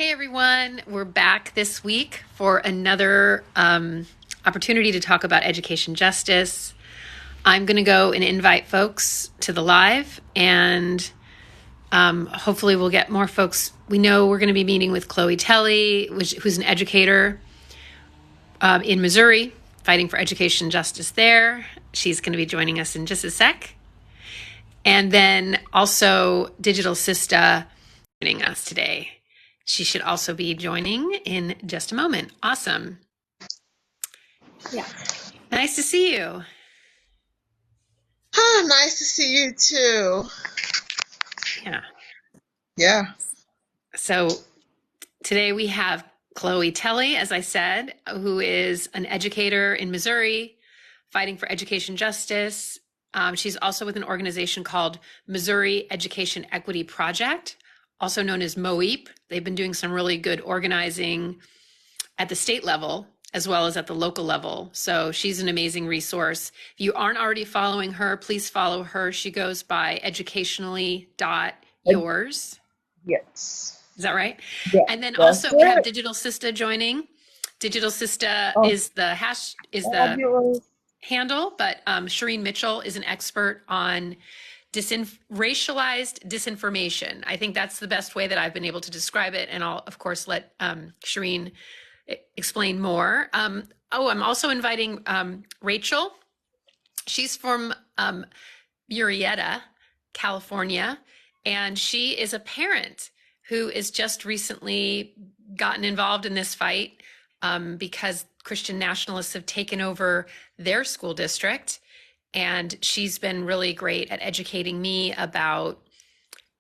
Hey everyone, we're back this week for another opportunity to talk about education justice. I'm going to go and invite folks to the live, and hopefully we'll get more folks. We know we're going to be meeting with Chloe Telle, who's an educator in Missouri, fighting for education justice there. She's going to be joining us in just a sec. And then also Digital Sista joining us today. She should also be joining in just a moment. Awesome. Yeah. Nice to see you. Hi, nice to see you too. Yeah. Yeah. So today we have Chloe Telle, as I said, who is an educator in Missouri, fighting for education justice. She's also with an organization called Missouri Education Equity Project, also known as MOEP. They've been doing some really good organizing at the state level as well as at the local level. So she's an amazing resource. If you aren't already following her, please follow her. She goes by educationally.yours. Yes. Is that right? Yes. And then That's also we have it. Digital Sista joining. Digital Sista Oh, is the fabulous. handle, but Shireen Mitchell is an expert on racialized disinformation. I think that's the best way that I've been able to describe it. And I'll, of course, let Shireen explain more. I'm also inviting Rachel. She's from Murrieta, California, and she is a parent who is just recently gotten involved in this fight because Christian nationalists have taken over their school district. And she's been really great at educating me about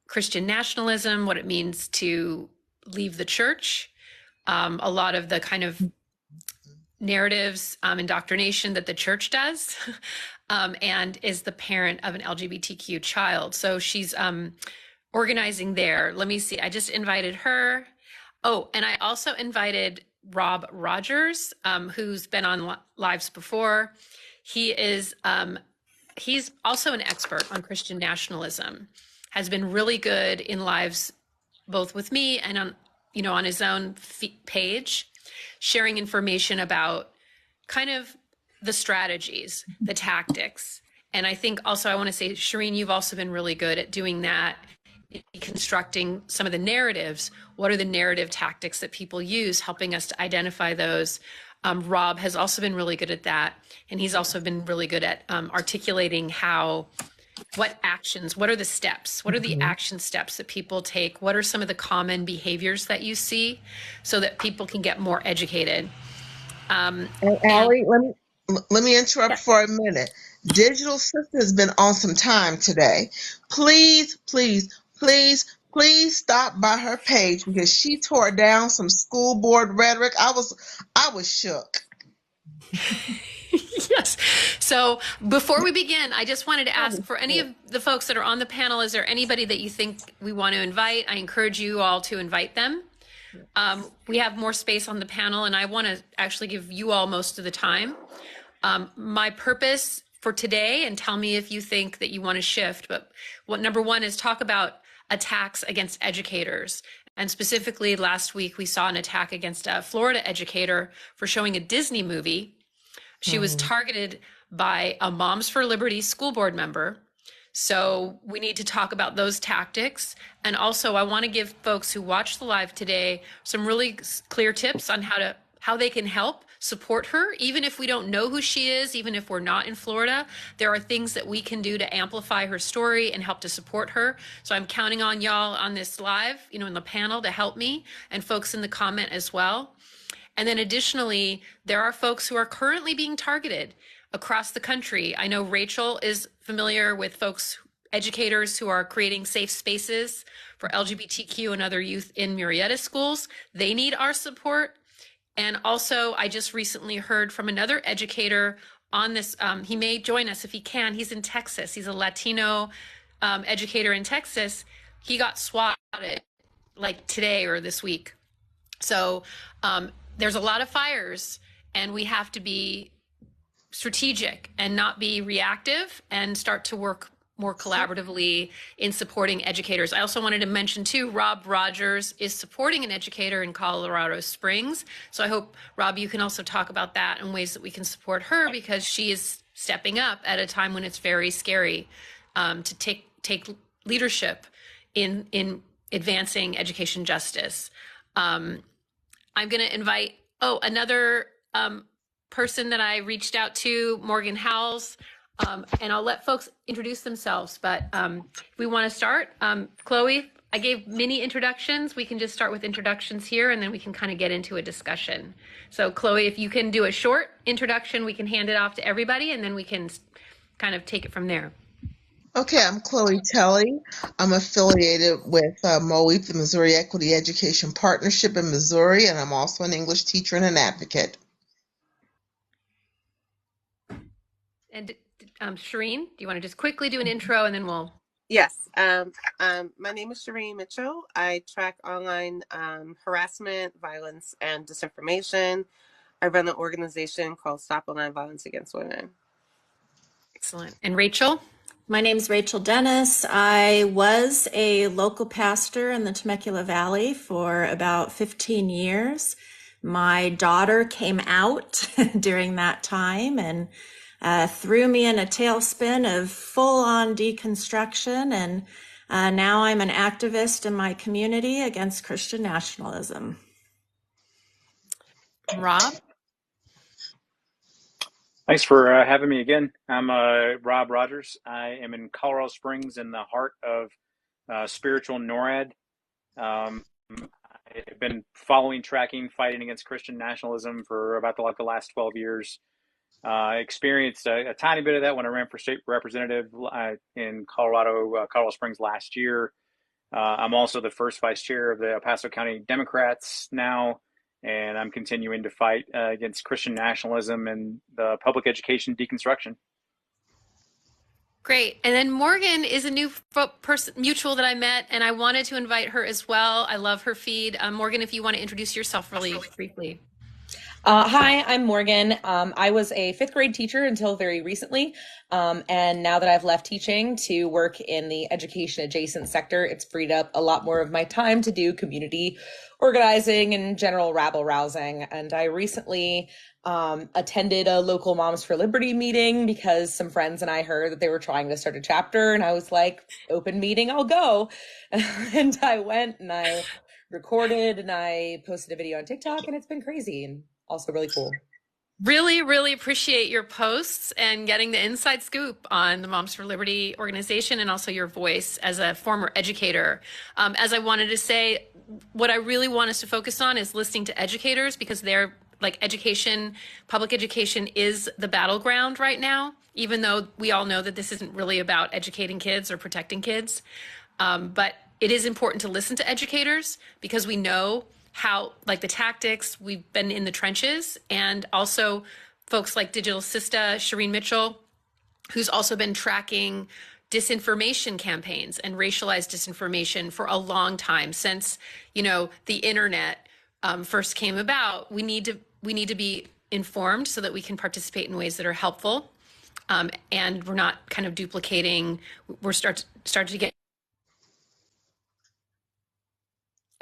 Christian nationalism, what it means to leave the church, a lot of the kind of narratives, indoctrination that the church does, and is the parent of an LGBTQ child. So she's organizing there. Let me see. I just invited her. Oh, and I also invited Rob Rogers, who's been on lives before. He's also an expert on Christian nationalism, has been really good in lives, both with me and on his own page, sharing information about kind of the strategies, the tactics. And I think also I want to say, Shireen, you've also been really good at doing that, constructing some of the narratives. What are the narrative tactics that people use, helping us to identify those? Rob has also been really good at that. And he's also been really good at articulating what are the steps? What are the action steps that people take? What are some of the common behaviors that you see so that people can get more educated? And Allie, let me interrupt for a minute. Digital Sister has been on some time today. Please, please, please, please stop by her page because she tore down some school board rhetoric. I was shook. Yes. So before we begin, I just wanted to ask for any of the folks that are on the panel, is there anybody that you think we want to invite? I encourage you all to invite them. We have more space on the panel, and I want to actually give you all most of the time. My purpose for today, and tell me if you think that you want to shift, but number one is talk about attacks against educators. And specifically last week, we saw an attack against a Florida educator for showing a Disney movie. She was targeted by a Moms for Liberty school board member. So we need to talk about those tactics. And also I want to give folks who watch the live today some really clear tips on how they can help support her. Even if we don't know who she is, even if we're not in Florida, there are things that we can do to amplify her story and help to support her. So I'm counting on y'all on this live, in the panel to help me, and folks in the comment as well. And then additionally, there are folks who are currently being targeted across the country. I know Rachel is familiar with educators who are creating safe spaces for LGBTQ and other youth in Murrieta schools. They need our support. And also, I just recently heard from another educator on this. He may join us if he can. He's in Texas. He's a Latino educator in Texas. He got swatted like today or this week. So there's a lot of fires, and we have to be strategic and not be reactive and start to work more collaboratively in supporting educators. I also wanted to mention too, Rob Rogers is supporting an educator in Colorado Springs. So I hope, Rob, you can also talk about that and ways that we can support her, because she is stepping up at a time when it's very scary to take leadership in advancing education justice. I'm going to invite, another person that I reached out to, Morgan Howells, and I'll let folks introduce themselves. But if we want to start, Chloe, I gave mini introductions. We can just start with introductions here, and then we can kind of get into a discussion. So Chloe, if you can do a short introduction, we can hand it off to everybody, and then we can kind of take it from there. Okay, I'm Chloe Telle. I'm affiliated with MOEP, the Missouri Equity Education Partnership in Missouri, and I'm also an English teacher and an advocate. And Shireen, do you want to just quickly do an intro, and then we'll... Yes. My name is Shireen Mitchell. I track online harassment, violence, and disinformation. I run an organization called Stop Online Violence Against Women. Excellent. And Rachel? My name is Rachel Dennis. I was a local pastor in the Temecula Valley for about 15 years. My daughter came out during that time and threw me in a tailspin of full-on deconstruction. And now I'm an activist in my community against Christian nationalism. Rob? Thanks for having me again. I'm Rob Rogers. I am in Colorado Springs in the heart of spiritual NORAD. I've been following, tracking, fighting against Christian nationalism for about the last 12 years. I experienced a tiny bit of that when I ran for state representative in Colorado Springs last year. I'm also the first vice chair of the El Paso County Democrats now, and I'm continuing to fight against Christian nationalism and the public education deconstruction. Great. And then Morgan is a new mutual that I met, and I wanted to invite her as well. I love her feed. Morgan, if you want to introduce yourself really briefly. Hi, I'm Morgan. I was a fifth grade teacher until very recently. And now that I've left teaching to work in the education adjacent sector, it's freed up a lot more of my time to do community organizing and general rabble rousing. And I recently attended a local Moms for Liberty meeting because some friends and I heard that they were trying to start a chapter, and I was like, open meeting, I'll go. And I went and I recorded and I posted a video on TikTok, and it's been crazy and also really cool. Really, really appreciate your posts and getting the inside scoop on the Moms for Liberty organization, and also your voice as a former educator. As I wanted to say, what I really want us to focus on is listening to educators, because they're like education, public education is the battleground right now, even though we all know that this isn't really about educating kids or protecting kids. But it is important to listen to educators, because we know how, like, the tactics, we've been in the trenches, and also folks like Digital Sista, Shireen Mitchell, who's also been tracking disinformation campaigns and racialized disinformation for a long time, since, the internet first came about. We need to be informed so that we can participate in ways that are helpful, and we're not kind of duplicating. We're starting to get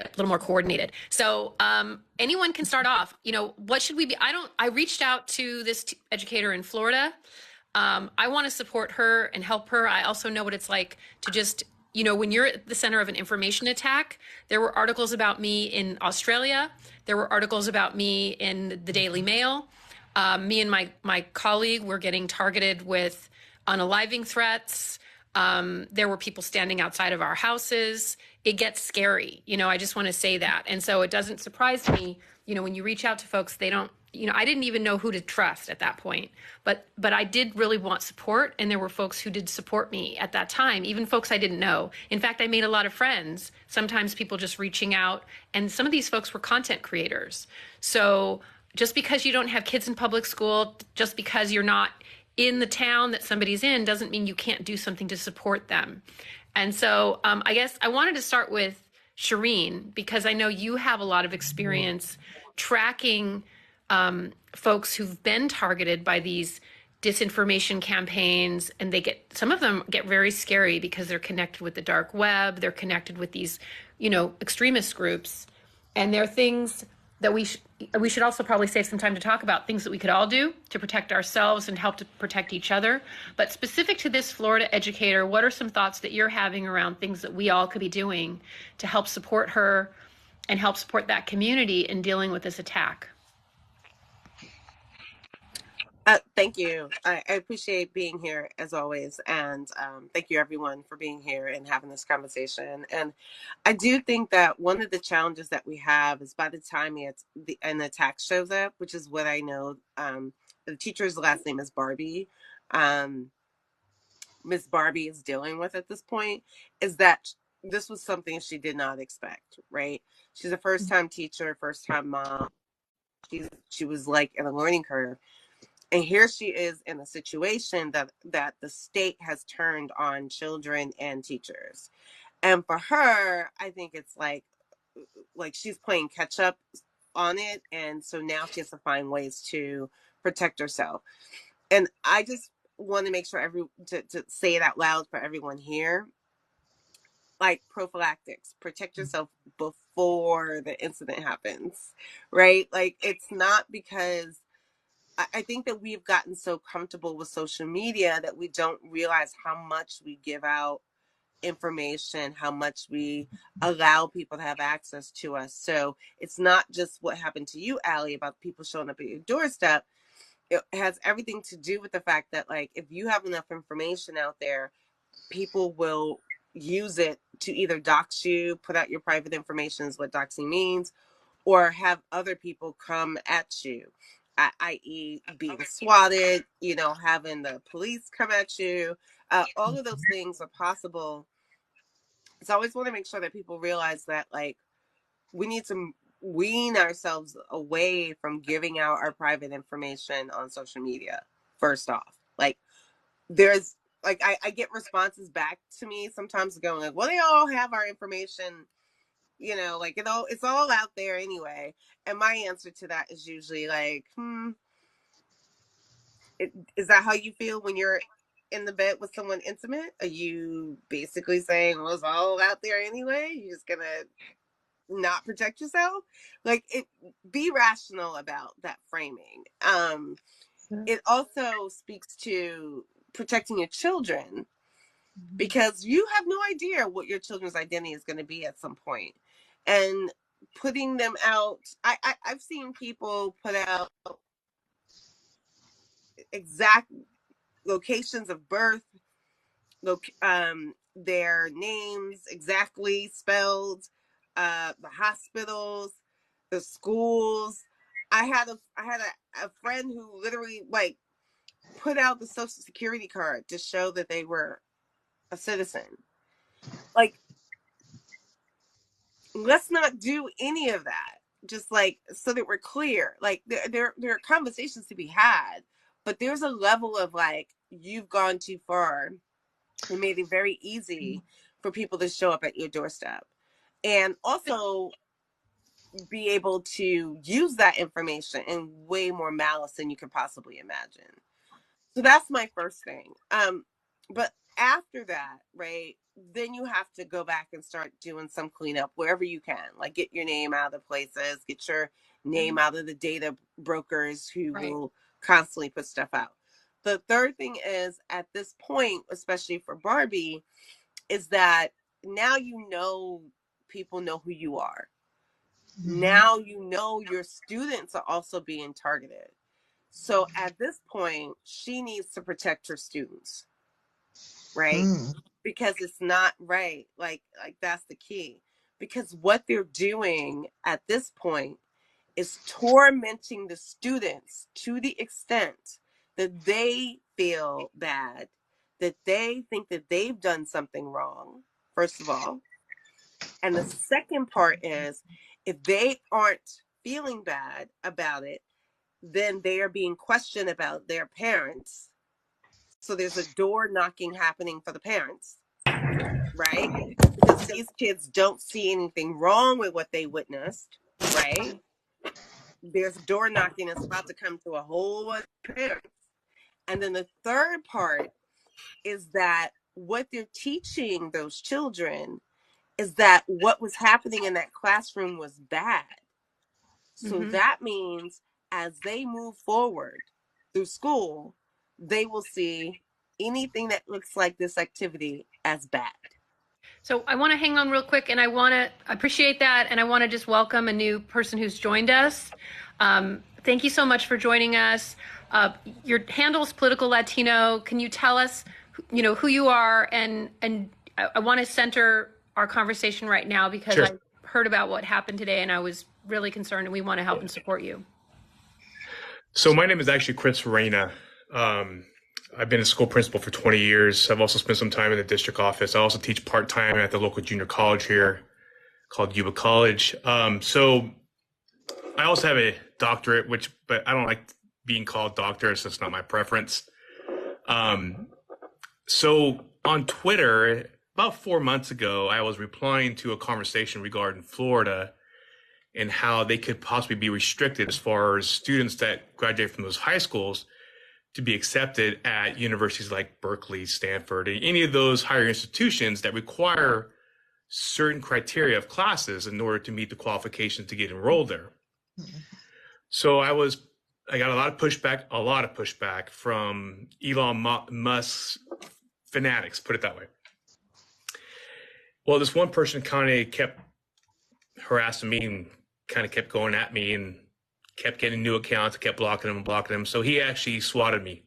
a little more coordinated. So anyone can start off. What should we be? I reached out to this educator in Florida. I want to support her and help her. I also know what it's like to just, when you're at the center of an information attack. There were articles about me in Australia. There were articles about me in the Daily Mail. Me and my colleague were getting targeted with unaliving threats. There were people standing outside of our houses. It gets scary. I just want to say that. And so it doesn't surprise me, when you reach out to folks, they don't, I didn't even know who to trust at that point, but I did really want support. And there were folks who did support me at that time, even folks I didn't know. In fact, I made a lot of friends, sometimes people just reaching out, and some of these folks were content creators. So just because you don't have kids in public school, just because you're not in the town that somebody's in, doesn't mean you can't do something to support them. And so I guess I wanted to start with Shireen, because I know you have a lot of experience tracking folks who've been targeted by these disinformation campaigns, and some of them get very scary because they're connected with the dark web, they're connected with these, extremist groups, and there are things that we should also probably save some time to talk about, things that we could all do to protect ourselves and help to protect each other. But specific to this Florida educator, what are some thoughts that you're having around things that we all could be doing to help support her and help support that community in dealing with this attack? Thank you. I appreciate being here as always. And thank you everyone for being here and having this conversation. And I do think that one of the challenges that we have is by the time an attack shows up, which is what I know, the teacher's last name is Barbie. Miss Barbie is dealing with at this point is that this was something she did not expect, right? She's a first-time teacher, first-time mom. She was like in a learning curve. And here she is in a situation that the state has turned on children and teachers. And for her, I think it's like she's playing catch up on it. And so now she has to find ways to protect herself. And I just want to make sure to say it out loud for everyone here. Like prophylactics, protect yourself before the incident happens, right? Like it's not because I think that we've gotten so comfortable with social media that we don't realize how much we give out information, how much we allow people to have access to us. So it's not just what happened to you, Allie, about people showing up at your doorstep. It has everything to do with the fact that, like, if you have enough information out there, people will use it to either dox you, put out your private information is what doxing means, or have other people come at you, i.e. being swatted, having the police come at you. All of those things are possible. So I always want to make sure that people realize that, like, we need to wean ourselves away from giving out our private information on social media. First off, like, there's like I get responses back to me sometimes going like, well, they all have our information, like it's all out there anyway. And my answer to that is usually like, is that how you feel when you're in the bed with someone intimate? Are you basically saying, well, it's all out there anyway? You're just gonna not protect yourself? Like, be rational about that framing. It also speaks to protecting your children, because you have no idea what your children's identity is going to be at some point. And putting them out, I've seen people put out exact locations of birth, their names exactly spelled, the hospitals, the schools. I had a friend who literally like put out the social security card to show that they were a citizen. Like, let's not do any of that. Just like, so that we're clear, like there are conversations to be had, but there's a level of like, you've gone too far and made it very easy for people to show up at your doorstep, and also be able to use that information in way more malice than you could possibly imagine. So that's my first thing. But after that, right, then you have to go back and start doing some cleanup wherever you can. Like, get your name out of places, get your name out of the data brokers who will constantly put stuff out. The third thing is, at this point, especially for Barbie, is that now people know who you are. Now your students are also being targeted. So at this point, she needs to protect her students, right? Because it's not right. Like that's the key. Because what they're doing at this point is tormenting the students to the extent that they feel bad, that they think that they've done something wrong, first of all. And the second part is, if they aren't feeling bad about it, then they are being questioned about their parents. So there's a door knocking happening for the parents, right? Because these kids don't see anything wrong with what they witnessed, right? There's a door knocking that's about to come to a whole bunch of parents. And then the third part is that what they're teaching those children is that what was happening in that classroom was bad. So that means as they move forward through school, they will see anything that looks like this activity as bad. So I want to hang on real quick, and I want to appreciate that, and I want to just welcome a new person who's joined us. Thank you so much for joining us. Your handle is Political Latino. Can you tell us, who you are? And I want to center our conversation right now because Sure. I heard about what happened today, and I was really concerned, and we want to help and support you. So my name is actually Chris Reyna. I've been a school principal for 20 years. I've also spent some time in the district office. I also teach part-time at the local junior college here called Yuba College. So I also have a doctorate, but I don't like being called doctor. It's just not my preference. So on Twitter, about 4 months ago, I was replying to a conversation regarding Florida and how they could possibly be restricted as far as students that graduate from those high schools to be accepted at universities like Berkeley, Stanford, and any of those higher institutions that require certain criteria of classes in order to meet the qualifications to get enrolled there. So I got a lot of pushback from Elon Musk's fanatics, put it that way. Well, this one person kind of kept harassing me and kind of kept going at me and kept getting new accounts, kept blocking them. So he actually swatted me.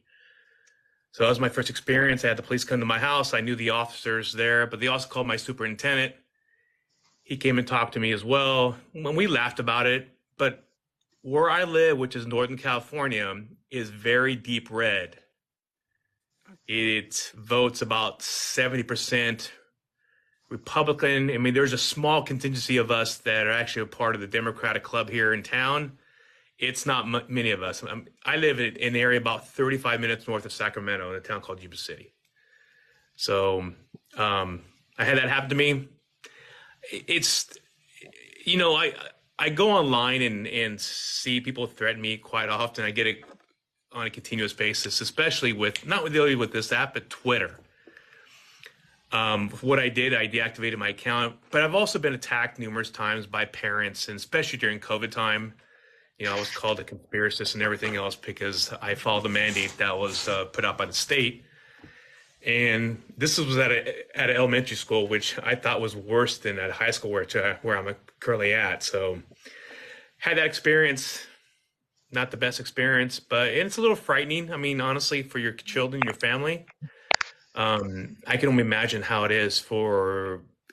So that was my first experience. I had the police come to my house. I knew the officers there, but they also called my superintendent. He came and talked to me as well. When we laughed about it, but where I live, which is Northern California, is very deep red. It votes about 70% Republican. I mean, there's a small contingency of us that are actually a part of the Democratic club here in town. It's not many of us. I live in an area about 35 minutes north of Sacramento in a town called Yuba City. So I had that happen to me. It's, I go online and see people threaten me quite often. I get it on a continuous basis, especially not really with this app, but Twitter. What I did, I deactivated my account, but I've also been attacked numerous times by parents, and especially during COVID time. I was called a conspiracist and everything else because I followed the mandate that was put out by the state. And this was at an elementary school, which I thought was worse than at high school, where I'm currently at. So had that experience, not the best experience, but it's a little frightening. I mean, honestly, for your children, your family. I can only imagine how it is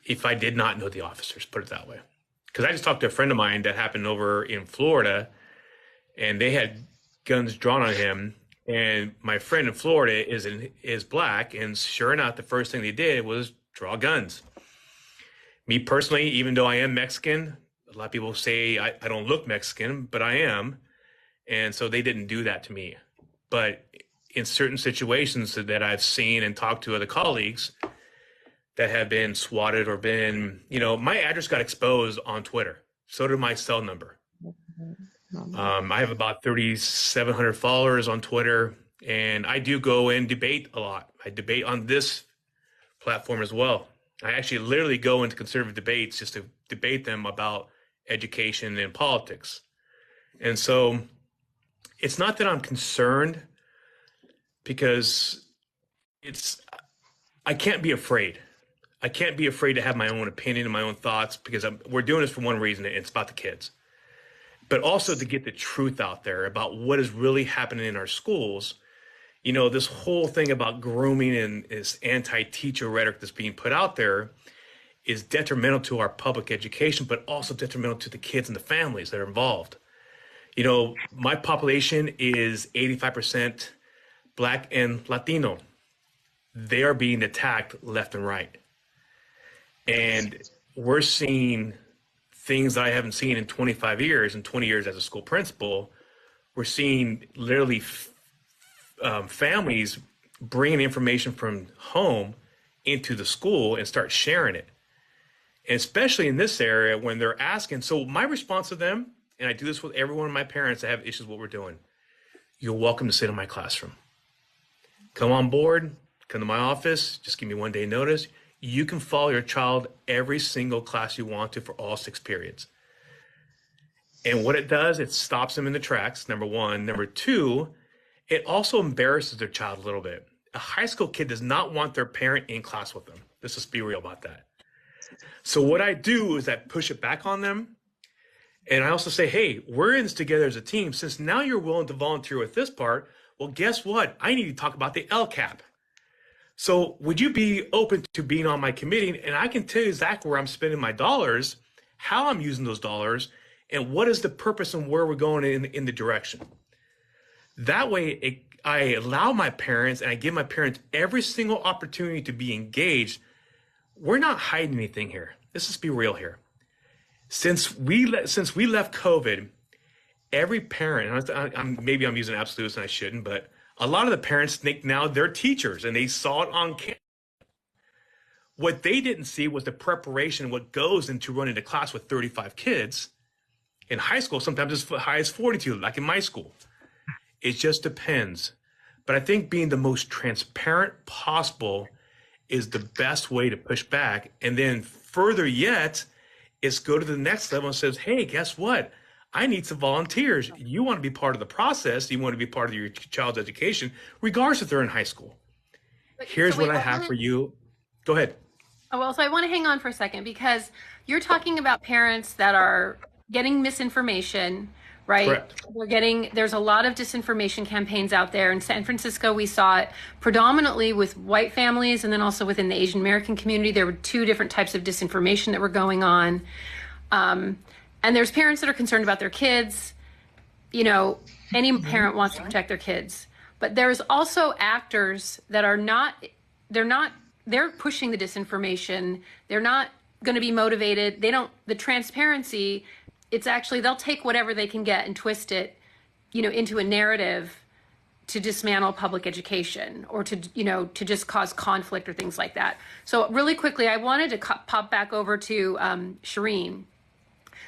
if I did not know the officers, put it that way. Because I just talked to a friend of mine that happened over in Florida, and they had guns drawn on him. And my friend in Florida is black, and sure enough, the first thing they did was draw guns. Me personally, even though I am Mexican, a lot of people say I don't look Mexican, but I am. And so they didn't do that to me. But in certain situations that I've seen and talked to other colleagues that have been swatted or been, my address got exposed on Twitter. So did my cell number. I have about 3,700 followers on Twitter, and I do go and debate a lot. I debate on this platform as well. I actually literally go into conservative debates just to debate them about education and politics. And so it's not that I'm concerned, because I can't be afraid. I can't be afraid to have my own opinion and my own thoughts, because we're doing this for one reason. It's about the kids, but also to get the truth out there about what is really happening in our schools. This whole thing about grooming and this anti-teacher rhetoric that's being put out there is detrimental to our public education, but also detrimental to the kids and the families that are involved. My population is 85% Black and Latino. They are being attacked left and right. And we're seeing things that I haven't seen in 25 years and 20 years as a school principal. We're seeing literally families bringing information from home into the school and start sharing it. And especially in this area when they're asking. So my response to them, and I do this with every one of my parents that have issues with what we're doing, you're welcome to sit in my classroom. Come on board, come to my office, just give me 1 day notice. You can follow your child every single class you want to for all 6 periods. And what it does, it stops them in the tracks, number one. Number two, it also embarrasses their child a little bit. A high school kid does not want their parent in class with them. Let's just be real about that. So what I do is I push it back on them. And I also say, hey, we're in this together as a team. Since now you're willing to volunteer with this part, well, guess what? I need to talk about the LCAP. So would you be open to being on my committee? And I can tell you exactly where I'm spending my dollars, how I'm using those dollars, and what is the purpose and where we're going in the direction. That way, I allow my parents and I give my parents every single opportunity to be engaged. We're not hiding anything here. Let's just be real here. Since we left COVID, every parent, maybe I'm using absolutes and I shouldn't, but a lot of the parents think now they're teachers and they saw it on camera. What they didn't see was the preparation, what goes into running a class with 35 kids. In high school, sometimes it's as high as 42, like in my school. It just depends. But I think being the most transparent possible is the best way to push back. And then further yet, is go to the next level and says, hey, guess what? I need some volunteers. You want to be part of the process. You want to be part of your child's education, regardless if they're in high school. Here's what I have for you. Go ahead. Oh, well, so I want to hang on for a second because you're talking about parents that are getting misinformation, right? Correct. There's a lot of disinformation campaigns out there. In San Francisco, we saw it predominantly with white families and then also within the Asian American community. There were 2 different types of disinformation that were going on. And there's parents that are concerned about their kids. You know, any parent wants to protect their kids. But there's also actors that are they're pushing the disinformation. They're not going to be motivated. The transparency, it's actually, they'll take whatever they can get and twist it, into a narrative to dismantle public education or to just cause conflict or things like that. So really quickly, I wanted to pop back over to Shireen.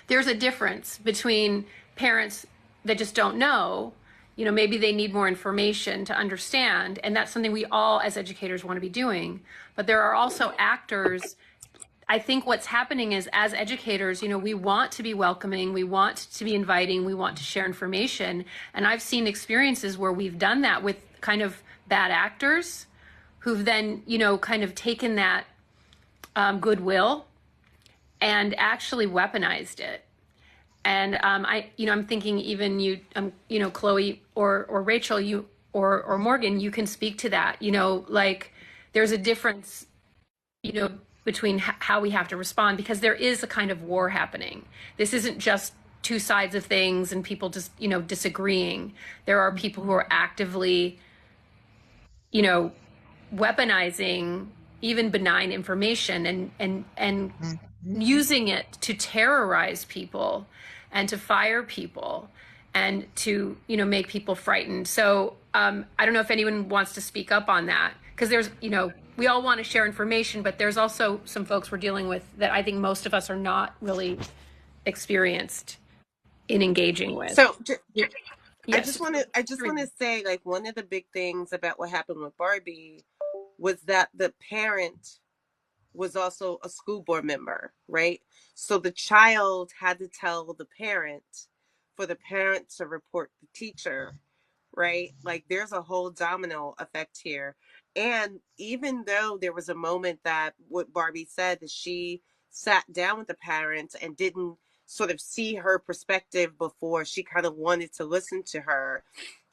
There's a difference between parents that just don't know, maybe they need more information to understand. And that's something we all as educators want to be doing. But there are also actors. I think what's happening is as educators, we want to be welcoming, we want to be inviting, we want to share information. And I've seen experiences where we've done that with kind of bad actors who've then, kind of taken that goodwill and actually weaponized it. And I'm thinking even you, Chloe or Rachel, you or Morgan, you can speak to that. Like there's a difference, between how we have to respond because there is a kind of war happening. This isn't just 2 sides of things and people just disagreeing. There are people who are actively, weaponizing even benign information and using it to terrorize people and to fire people and to, make people frightened. So I don't know if anyone wants to speak up on that because there's, we all want to share information, but there's also some folks we're dealing with that I think most of us are not really experienced in engaging with. So yes. I just want to say, like, one of the big things about what happened with Barbie was that the parent was also a school board member, right? So the child had to tell the parent for the parent to report the teacher, right? Like there's a whole domino effect here. And even though there was a moment that what Barbie said that she sat down with the parent and didn't sort of see her perspective before she kind of wanted to listen to her,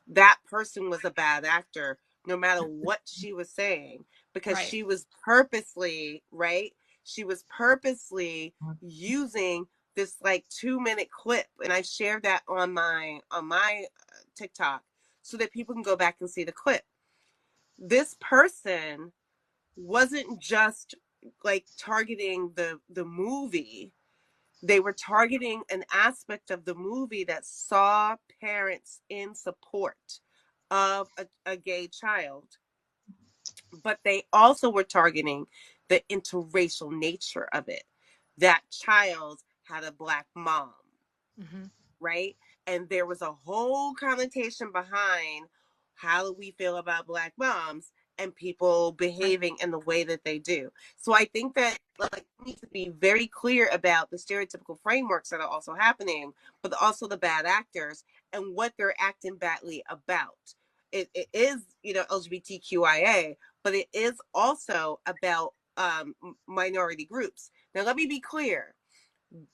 that person was a bad actor no matter what she was saying because Right. she was purposely, right? She was purposely using this like 2-minute clip, and I shared that on my TikTok so that people can go back and see the clip. This person wasn't just like targeting the movie. They were targeting an aspect of the movie that saw parents in support of a gay child. But they also were targeting the interracial nature of it. That child had a Black mom, right? And there was a whole connotation behind how do we feel about Black moms and people behaving in the way that they do. So I think that like we need to be very clear about the stereotypical frameworks that are also happening, but also the bad actors and what they're acting badly about. It is, you know, LGBTQIA, but it is also about minority groups. Now, let me be clear.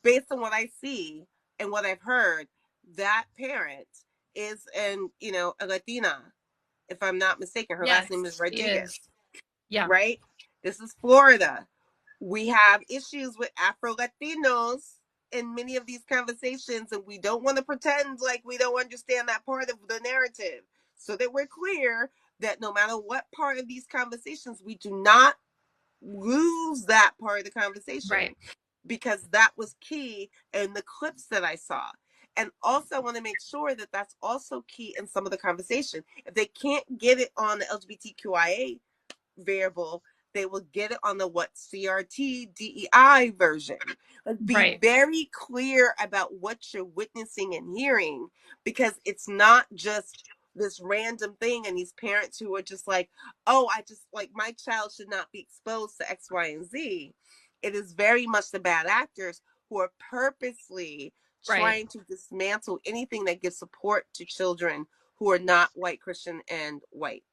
Based on what I see and what I've heard, that parent is you know, a Latina, if I'm not mistaken. Her last Yes, name is she is. Rodriguez, Yeah, right? This is Florida. We have issues with Afro Latinos in many of these conversations, and we don't want to pretend like we don't understand that part of the narrative, so that we're clear that no matter what part of these conversations, we do not lose that part of the conversation, right. because that was key in the clips that I saw. And also, I want to make sure that that's also key in some of the conversation. If they can't get it on the LGBTQIA variable, they will get it on the what CRT DEI version. Like, be Right. very clear about what you're witnessing and hearing, because it's not just this random thing and these parents who are just like, oh, I just like my child should not be exposed to X, Y, and Z. It is very much the bad actors who are purposely Right. trying to dismantle anything that gives support to children who are not white Christian and white.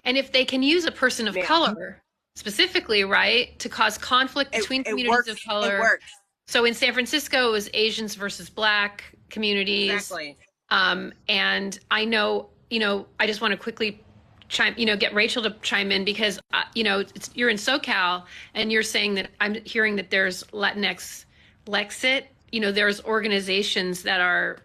And if they can use a person of Now, color specifically, right, to cause conflict between it communities of works. It color. works. So in San Francisco, it was Asians versus Black communities. Exactly. And I know, you know, I just want to quickly get Rachel to chime in because, you know, you're in SoCal and you're saying that I'm hearing that there's Latinx Lexit. You know, there's organizations that are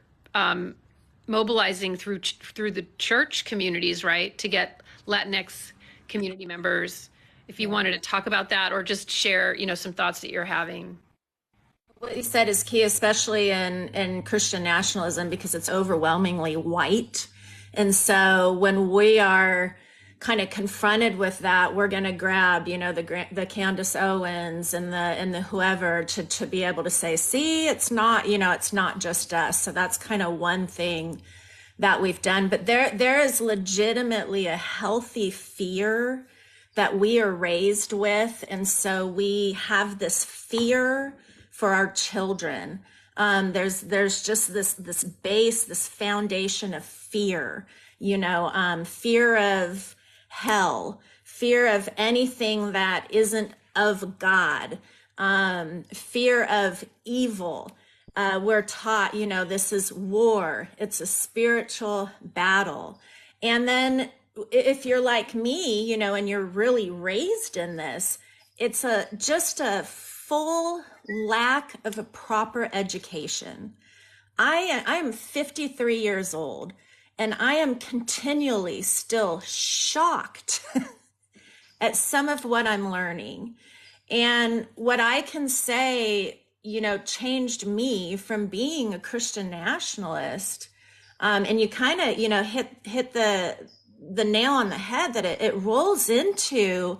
mobilizing through the church communities, right, to get Latinx community members. If you wanted to talk about that or just share, you know, some thoughts that you're having. What you said is key, especially in Christian nationalism, because it's overwhelmingly white. And so when we are kind of confronted with that, we're going to grab, you know, the Candace Owens and the whoever to be able to say, see, it's not, you know, it's not just us. So that's kind of one thing that we've done. But there is legitimately a healthy fear that we are raised with. And so we have this fear for our children. There's just this base, this foundation of fear, you know, fear of hell, fear of anything that isn't of God, fear of evil. We're taught, you know, this is war. It's a spiritual battle. And then if you're like me, you know, and you're really raised in this, it's just a full lack of a proper education. I am 53 years old and I am continually still shocked at some of what I'm learning. And what I can say, you know, changed me from being a Christian nationalist. And you kind of, you know, hit the nail on the head that it rolls into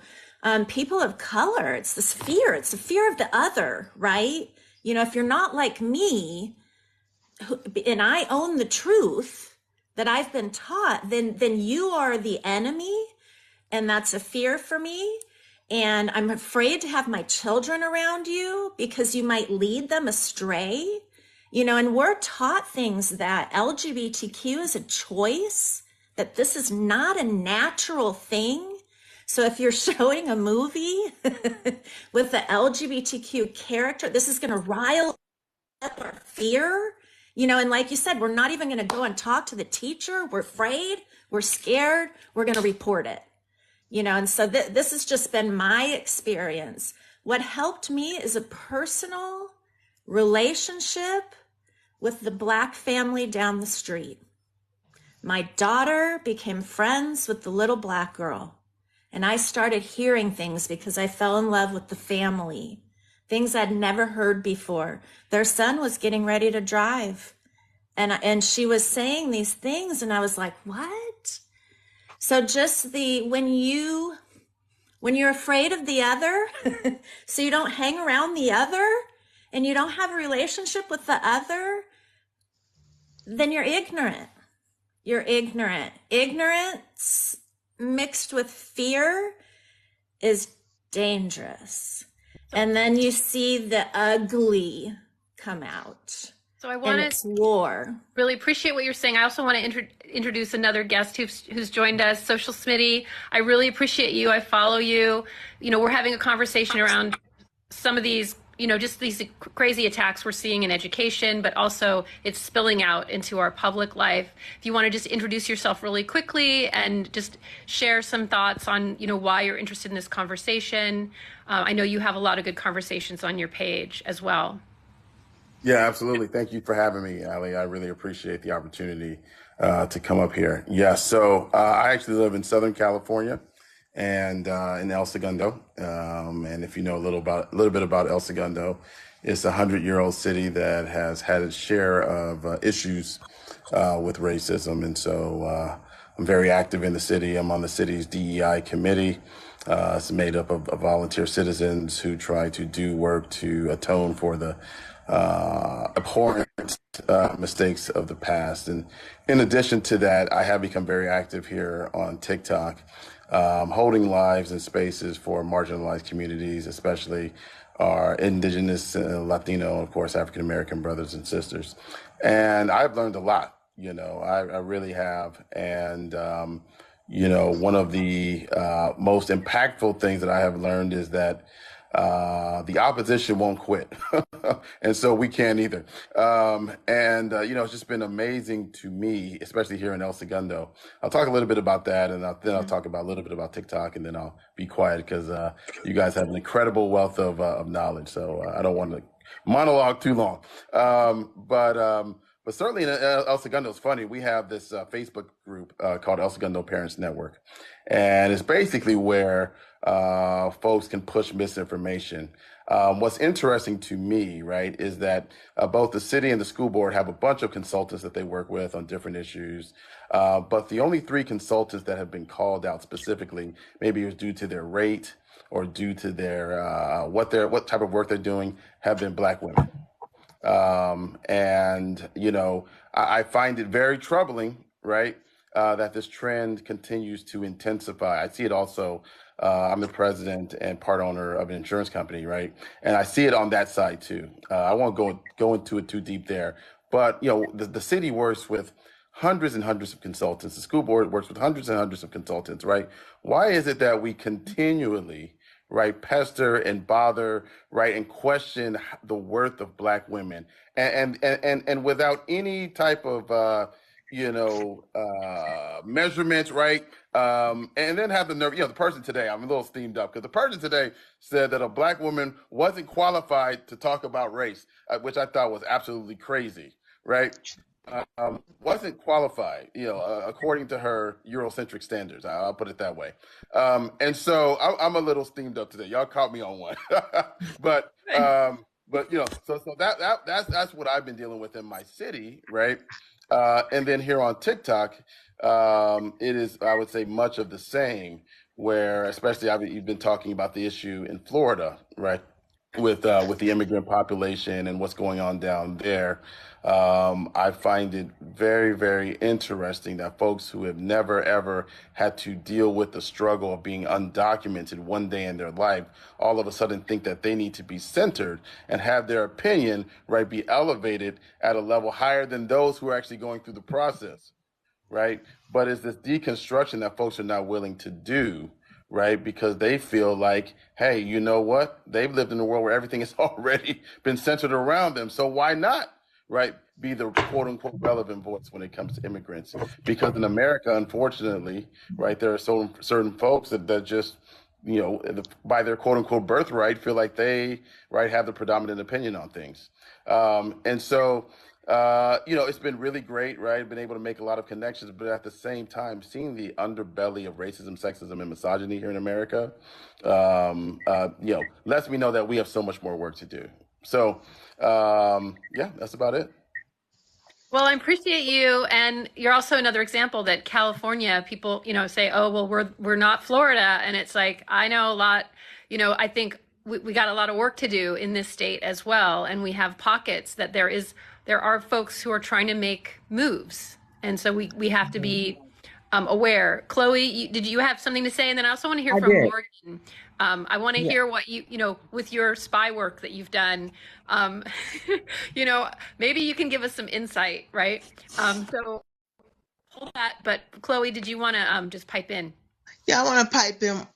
people of color. It's this fear. It's the fear of the other, right? You know, if you're not like me, and I own the truth that I've been taught, then you are the enemy, and that's a fear for me. And I'm afraid to have my children around you because you might lead them astray. You know, and we're taught things that LGBTQ is a choice, that this is not a natural thing. So if you're showing a movie with the LGBTQ character, this is going to rile up our fear. You know, and like you said, we're not even going to go and talk to the teacher. We're afraid, we're scared, we're going to report it. You know, and so this has just been my experience. What helped me is a personal relationship with the Black family down the street. My daughter became friends with the little Black girl. And I started hearing things because I fell in love with the family, things I'd never heard before. Their son was getting ready to drive. And she was saying these things, and I was like, what? So just when you're afraid of the other, so you don't hang around the other, and you don't have a relationship with the other, then you're ignorant. You're ignorant. Ignorance mixed with fear is dangerous. And then you see the ugly come out. So I and want it's to war. really appreciate what you're saying. I also want to introduce another guest who's joined us, Social Smitty. I really appreciate you. I follow you. You know, we're having a conversation around some of these, you know, just these crazy attacks we're seeing in education, but also it's spilling out into our public life. If you want to just introduce yourself really quickly and just share some thoughts on, you know, why you're interested in this conversation. I know you have a lot of good conversations on your page as well. Yeah, absolutely. Thank you for having me, Ali. I really appreciate the opportunity to come up here. Yeah, so I actually live in Southern California and in El Segundo. And if you know a little bit about El Segundo, it's a 100-year-old city that has had its share of issues with racism. And so I'm very active in the city. I'm on the city's DEI committee. It's made up of volunteer citizens who try to do work to atone for the abhorrent mistakes of the past. And in addition to that, I have become very active here on TikTok, holding lives and spaces for marginalized communities, especially our indigenous, Latino, of course, African American brothers and sisters. And I've learned a lot, you know, I really have. And, you know, one of the most impactful things that I have learned is that the opposition won't quit. And so we can't either. You know, it's just been amazing to me, especially here in El Segundo. I'll talk a little bit about that, and then I'll talk about a little bit about TikTok, and then I'll be quiet because you guys have an incredible wealth of knowledge. So I don't want to monologue too long. But certainly in El Segundo, it's funny. We have this Facebook group called El Segundo Parents Network. And it's basically where folks can push misinformation. What's interesting to me, right, is that both the city and the school board have a bunch of consultants that they work with on different issues. But the only 3 consultants that have been called out specifically, maybe it was due to their rate or due to their what type of work they're doing, have been Black women. You know, I find it very troubling, right, that this trend continues to intensify. I see it also. I'm the president and part owner of an insurance company, right? And I see it on that side too. I won't go into it too deep there, but you know, the city works with hundreds and hundreds of consultants. The school board works with hundreds and hundreds of consultants, right? Why is it that we continually, right, pester and bother, right, and question the worth of Black women, and without any type of measurements, right? And then have the nerve, you know, the person today, I'm a little steamed up because the person today said that a Black woman wasn't qualified to talk about race, which I thought was absolutely crazy, right? Wasn't qualified, you know, according to her Eurocentric standards. I'll put it that way. And so I'm a little steamed up today. Y'all caught me on one, but you know, so that's what I've been dealing with in my city, right? And then here on TikTok, it is, I would say, much of the same. Where, especially, you've been talking about the issue in Florida, right? With the immigrant population and what's going on down there. I find it very, very interesting that folks who have never, ever had to deal with the struggle of being undocumented one day in their life, all of a sudden think that they need to be centered and have their opinion, right, be elevated at a level higher than those who are actually going through the process, right? But it's this deconstruction that folks are not willing to do, right? Because they feel like, hey, you know what? They've lived in a world where everything has already been centered around them. So why not, right, be the quote unquote relevant voice when it comes to immigrants? Because in America, unfortunately, right, there are certain folks that just, you know, by their quote unquote birthright, feel like they, right, have the predominant opinion on things. You know, it's been really great, right? Been able to make a lot of connections, but at the same time, seeing the underbelly of racism, sexism, and misogyny here in America, you know, lets me know that we have so much more work to do. So, yeah, that's about it. Well, I appreciate you, and you're also another example that California people, you know, say, "Oh, well, we're not Florida," and it's like I know a lot. You know, I think we got a lot of work to do in this state as well, and we have pockets that there are folks who are trying to make moves, And so we have to be aware. Chloe, did you have something to say? And then I also want to hear I from did. Morgan. I want to Yeah. hear what with your spy work that you've done, um, maybe you can give us some insight, right? So hold that. But Chloe, did you want to just pipe in? Yeah, I want to pipe in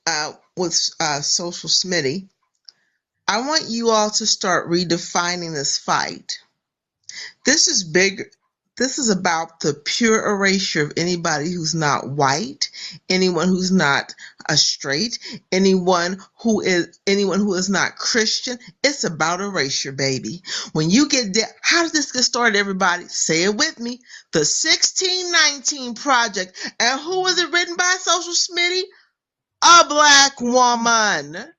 with Social Smitty. I want you all to start redefining this fight. This is big. This is about the pure erasure of anybody who's not white, anyone who's not a straight, anyone who is not Christian. It's about erasure, baby. When you get there, how does this get started, everybody? Say it with me. The 1619 Project. And who was it written by, Social Smitty? A Black woman.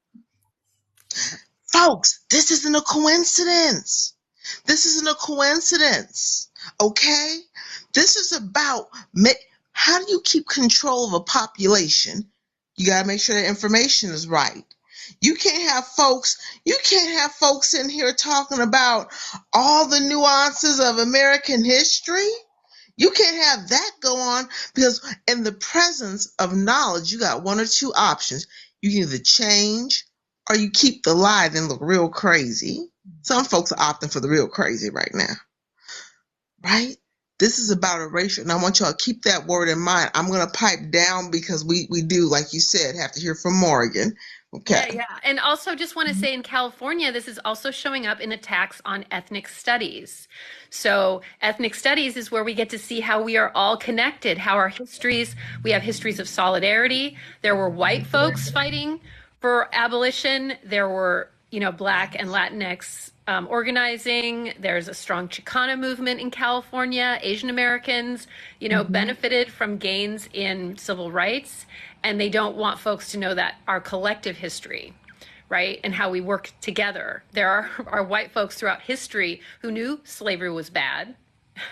Folks, this isn't a coincidence. This isn't a coincidence, okay? This is about how do you keep control of a population? You got to make sure the information is right. You can't have folks in here talking about all the nuances of American history. You can't have that go on because in the presence of knowledge, you got one or two options. You can either change or you keep the lie and look real crazy. Some folks are opting for the real crazy right now, right? This is about erasure, and I want y'all to keep that word in mind. I'm going to pipe down because we do, like you said, have to hear from Morgan. Okay. Yeah. And also just want to say in California, this is also showing up in attacks on ethnic studies. So ethnic studies is where we get to see how we are all connected, how our histories, we have histories of solidarity. There were white folks fighting for abolition. There were, Black and Latinx organizing. There's a strong Chicana movement in California. Asian Americans, benefited from gains in civil rights. And they don't want folks to know that our collective history, right, and how we work together. There are white folks throughout history who knew slavery was bad.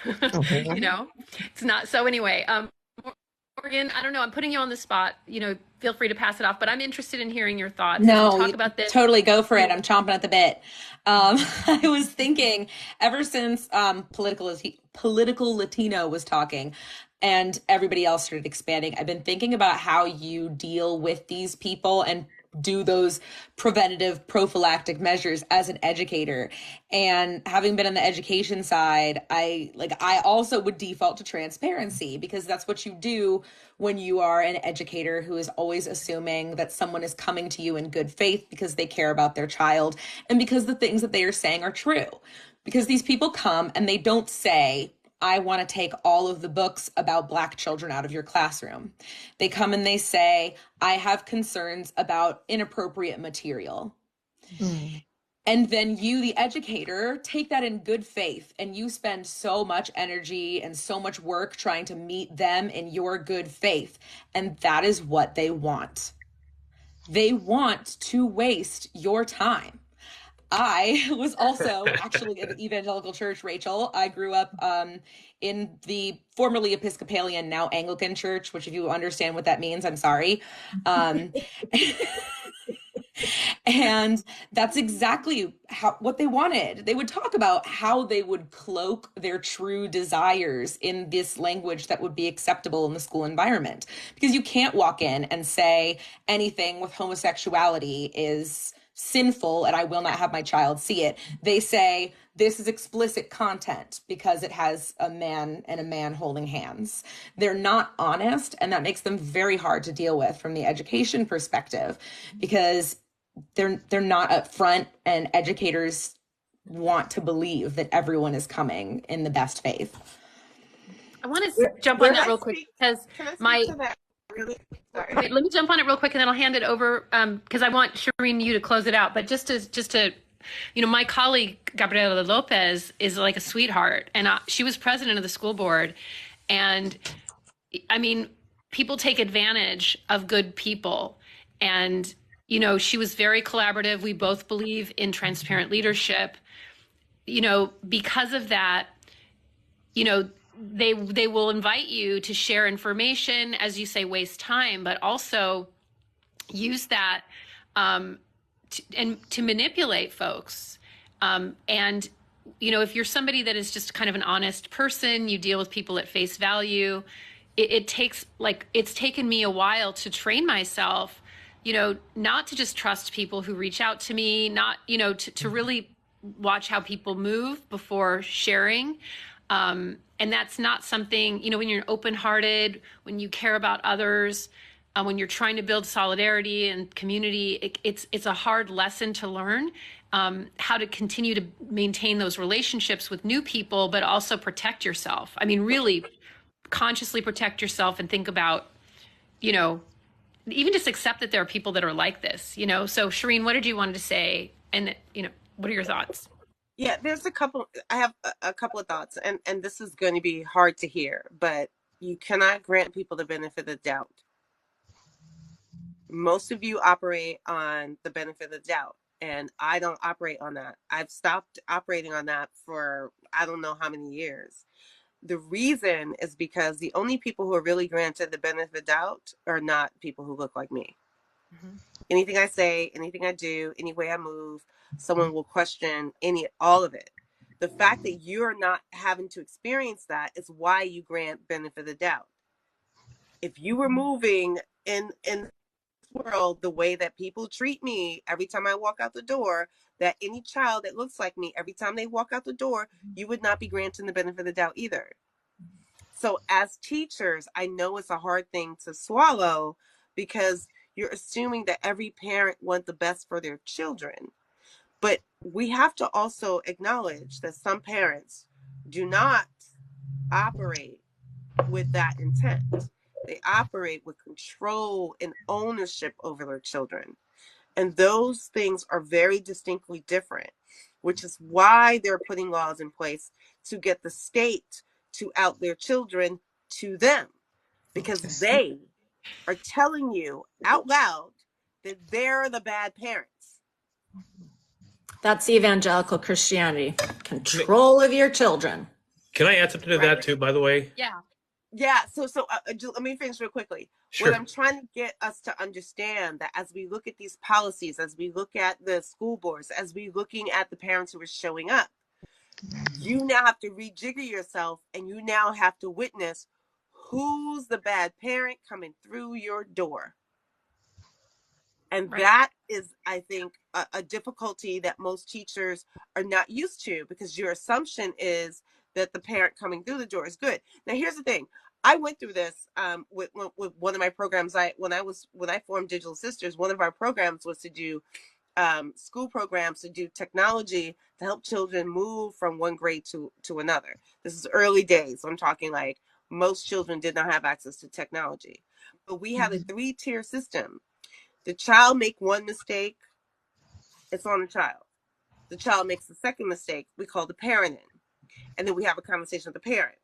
It's not. So anyway, Morgan, I don't know. I'm putting you on the spot. Feel free to pass it off. But I'm interested in hearing your thoughts as we No, talk about this. totally go for it. I'm chomping at the bit. I was thinking ever since political Latino was talking and everybody else started expanding, I've been thinking about how you deal with these people and do those preventative prophylactic measures as an educator. And having been on the education side, I also would default to transparency because that's what you do when you are an educator who is always assuming that someone is coming to you in good faith because they care about their child and because the things that they are saying are true. Because these people come and they don't say, I want to take all of the books about Black children out of your classroom. They come and they say, I have concerns about inappropriate material. And then you, the educator, take that in good faith and you spend so much energy and so much work trying to meet them in your good faith. And that is what they want. They want to waste your time. I was also actually in the evangelical church, Rachel. I grew up in the formerly Episcopalian, now Anglican church, which if you understand what that means, I'm sorry. And that's exactly what they wanted. They would talk about how they would cloak their true desires in this language that would be acceptable in the school environment. Because you can't walk in and say anything with homosexuality is sinful and I will not have my child see it. They say this is explicit content because it has a man and a man holding hands. They're not honest, and that makes them very hard to deal with from the education perspective because they're not upfront, and educators want to believe that everyone is coming in the best faith. I want to jump on that real quick because Can I speak to that really? Sorry. Wait, let me jump on it real quick and then I'll hand it over because I want Shireen you to close it out. But just to my colleague Gabriela Lopez is like a sweetheart, and she was president of the school board, and I mean, people take advantage of good people, and she was very collaborative. We both believe in transparent leadership. Because of that, they will invite you to share information, as you say, waste time, but also use that to manipulate folks. And if you're somebody that is just kind of an honest person, you deal with people at face value, it takes, like, it's taken me a while to train myself, not to just trust people who reach out to me, not, to really watch how people move before sharing. And that's not something, when you're open-hearted, when you care about others, when you're trying to build solidarity and community, it's a hard lesson to learn, how to continue to maintain those relationships with new people, but also protect yourself. I mean, really consciously protect yourself and think about, even just accept that there are people that are like this, So Shireen, what did you want to say? And, what are your thoughts? Yeah, I have a couple of thoughts, and this is going to be hard to hear, but you cannot grant people the benefit of the doubt. Most of you operate on the benefit of the doubt, and I don't operate on that. I've stopped operating on that for I don't know how many years. The reason is because the only people who are really granted the benefit of the doubt are not people who look like me. Mm-hmm. Anything I say, anything I do, any way I move, someone will question all of it. The fact that you're not having to experience that is why you grant benefit of the doubt. If you were moving in this world the way that people treat me every time I walk out the door, that any child that looks like me every time they walk out the door, you would not be granting the benefit of the doubt either. So as teachers, I know it's a hard thing to swallow because you're assuming that every parent wants the best for their children. But we have to also acknowledge that some parents do not operate with that intent. They operate with control and ownership over their children. And those things are very distinctly different, which is why they're putting laws in place to get the state to out their children to them, because they are telling you out loud that they're the bad parents. That's evangelical Christianity. Control of your children. Can I add something to that too, by the way? Yeah. So let me finish real quickly. Sure. What I'm trying to get us to understand, that as we look at these policies, as we look at the school boards, as we looking at the parents who are showing up, you now have to rejigger yourself, and you now have to witness who's the bad parent coming through your door. And that is, I think, a difficulty that most teachers are not used to, because your assumption is that the parent coming through the door is good. Now, here's the thing. I went through this with one of my programs. When I formed Digital Sisters, one of our programs was to do school programs, to do technology to help children move from one grade to another. This is early days. So I'm talking like most children did not have access to technology. But we have a 3-tier system. The child make one mistake, it's on the child. The child makes the second mistake, we call the parent in. And then we have a conversation with the parent.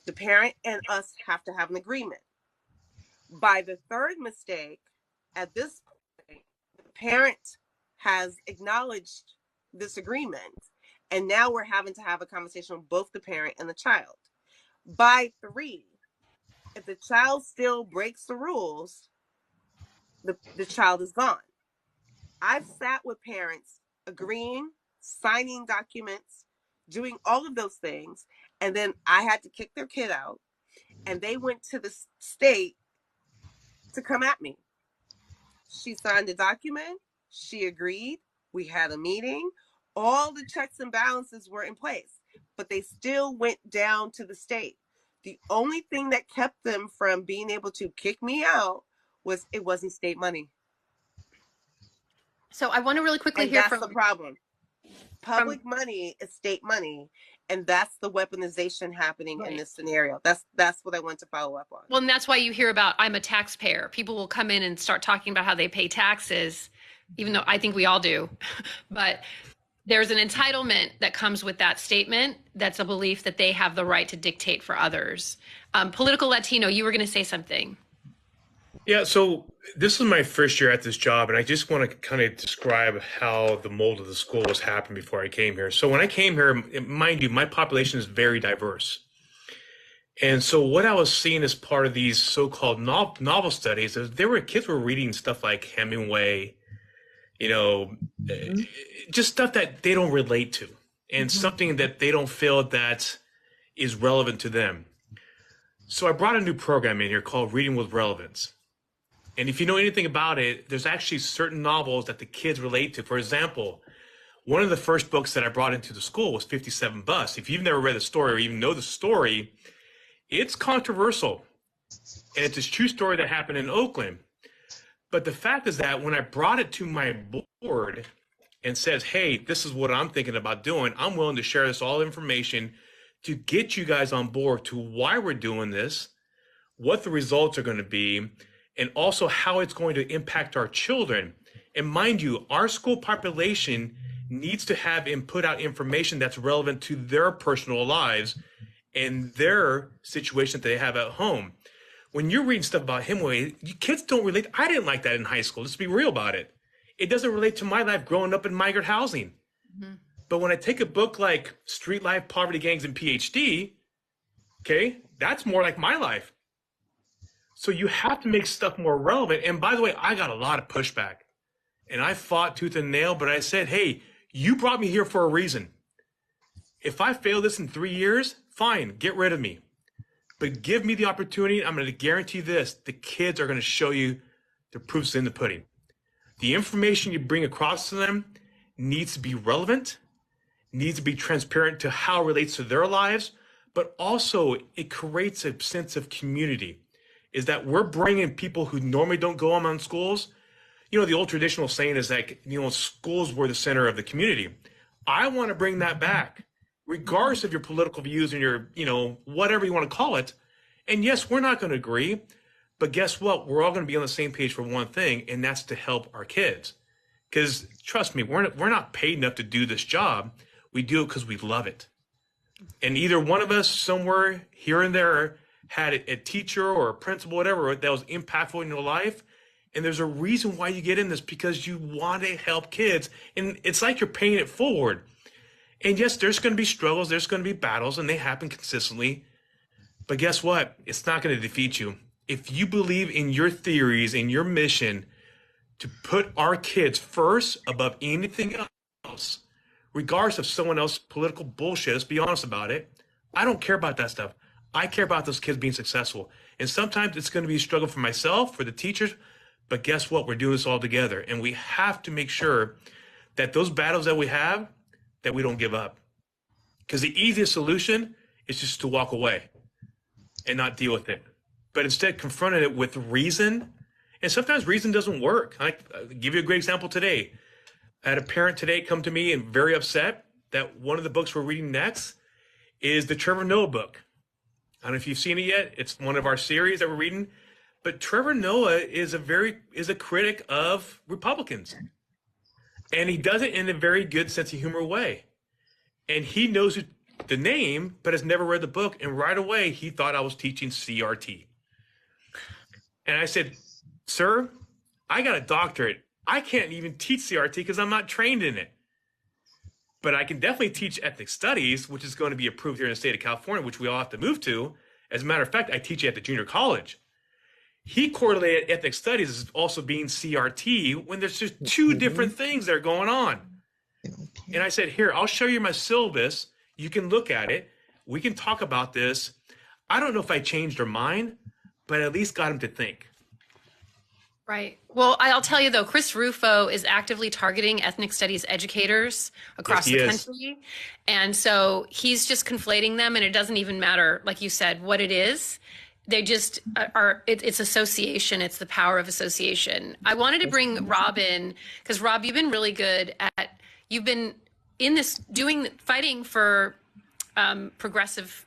The parent and us have to have an agreement. By the third mistake, at this point, the parent has acknowledged this agreement. And now we're having to have a conversation with both the parent and the child. By 3, if the child still breaks the rules, the child is gone. I've sat with parents agreeing, signing documents, doing all of those things, and then I had to kick their kid out, and they went to the state to come at me. She signed a document, she agreed, we had a meeting, all the checks and balances were in place, but they still went down to the state. The only thing that kept them from being able to kick me out was it wasn't state money. So I want to really quickly hear from... That's the problem. Public money is state money, and that's the weaponization happening in this scenario. That's what I want to follow up on. Well, and that's why you hear about, I'm a taxpayer. People will come in and start talking about how they pay taxes, even though I think we all do. But there's an entitlement that comes with that statement. That's a belief that they have the right to dictate for others. Political Latino, you were going to say something. Yeah, so this is my first year at this job, and I just want to kind of describe how the mold of the school was happening before I came here. So when I came here, mind you, my population is very diverse. And so what I was seeing as part of these so-called novel studies is kids were reading stuff like Hemingway, just stuff that they don't relate to. and something that they don't feel that is relevant to them. So I brought a new program in here called Reading with Relevance. And if you know anything about it, there's actually certain novels that the kids relate to. For example, one of the first books that I brought into the school was 57 Bus. If you've never read the story or even know the story, it's controversial. And it's a true story that happened in Oakland. But the fact is that when I brought it to my board and says, hey, this is what I'm thinking about doing, I'm willing to share this all information to get you guys on board to why we're doing this, what the results are going to be, and also how it's going to impact our children. And mind you, our school population needs to have and put out information that's relevant to their personal lives and their situation that they have at home. When you're reading stuff about Hemingway, you kids don't relate. I didn't like that in high school. Let's be real about it. It doesn't relate to my life growing up in migrant housing. Mm-hmm. But when I take a book like Street Life, Poverty, Gangs, and PhD, okay, that's more like my life. So you have to make stuff more relevant. And by the way, I got a lot of pushback. And I fought tooth and nail, but I said, hey, you brought me here for a reason. If I fail this in 3 years, fine, get rid of me. But give me the opportunity. I'm going to guarantee this. The kids are going to show you the proof's in the pudding. The information you bring across to them needs to be relevant, needs to be transparent to how it relates to their lives, but also it creates a sense of community. Is that we're bringing people who normally don't go on schools. You know, the old traditional saying is that, you know, schools were the center of the community. I want to bring that back, regardless of your political views and your, you know, whatever you want to call it. And yes, we're not going to agree, but guess what? We're all going to be on the same page for one thing, and that's to help our kids. Because trust me, we're not paid enough to do this job. We do it because we love it. And either one of us somewhere here and there had a teacher or a principal, whatever, that was impactful in your life. And there's a reason why you get in this, because you want to help kids. And it's like you're paying it forward. And yes, there's going to be struggles. There's going to be battles, and they happen consistently. But guess what? It's not going to defeat you. If you believe in your theories and your mission to put our kids first above anything else, regardless of someone else's political bullshit, let's be honest about it. I don't care about that stuff. I care about those kids being successful. And sometimes it's going to be a struggle for myself, for the teachers. But guess what? We're doing this all together. And we have to make sure that those battles that we have, that we don't give up. Because the easiest solution is just to walk away and not deal with it. But instead confronting it with reason. And sometimes reason doesn't work. I'll give you a great example today. I had a parent today come to me and very upset that one of the books we're reading next is the Trevor Noah book. I don't know if you've seen it yet. It's one of our series that we're reading. But Trevor Noah is a critic of Republicans. And he does it in a very good sense of humor way. And he knows the name, but has never read the book. And right away, he thought I was teaching CRT. And I said, sir, I got a doctorate. I can't even teach CRT because I'm not trained in it. But I can definitely teach ethnic studies, which is going to be approved here in the state of California, which we all have to move to. As a matter of fact, I teach it at the junior college. He correlated ethnic studies as also being CRT when there's just two different things that are going on. And I said, here, I'll show you my syllabus. You can look at it. We can talk about this. I don't know if I changed her mind, but at least got him to think. Right. Well, I'll tell you, though, Chris Rufo is actively targeting ethnic studies educators across the country. And so he's just conflating them, and it doesn't even matter, like you said, what it is. They just are, it's association. It's the power of association. I wanted to bring Rob in because, Rob, you've been really good you've been in this fighting for progressive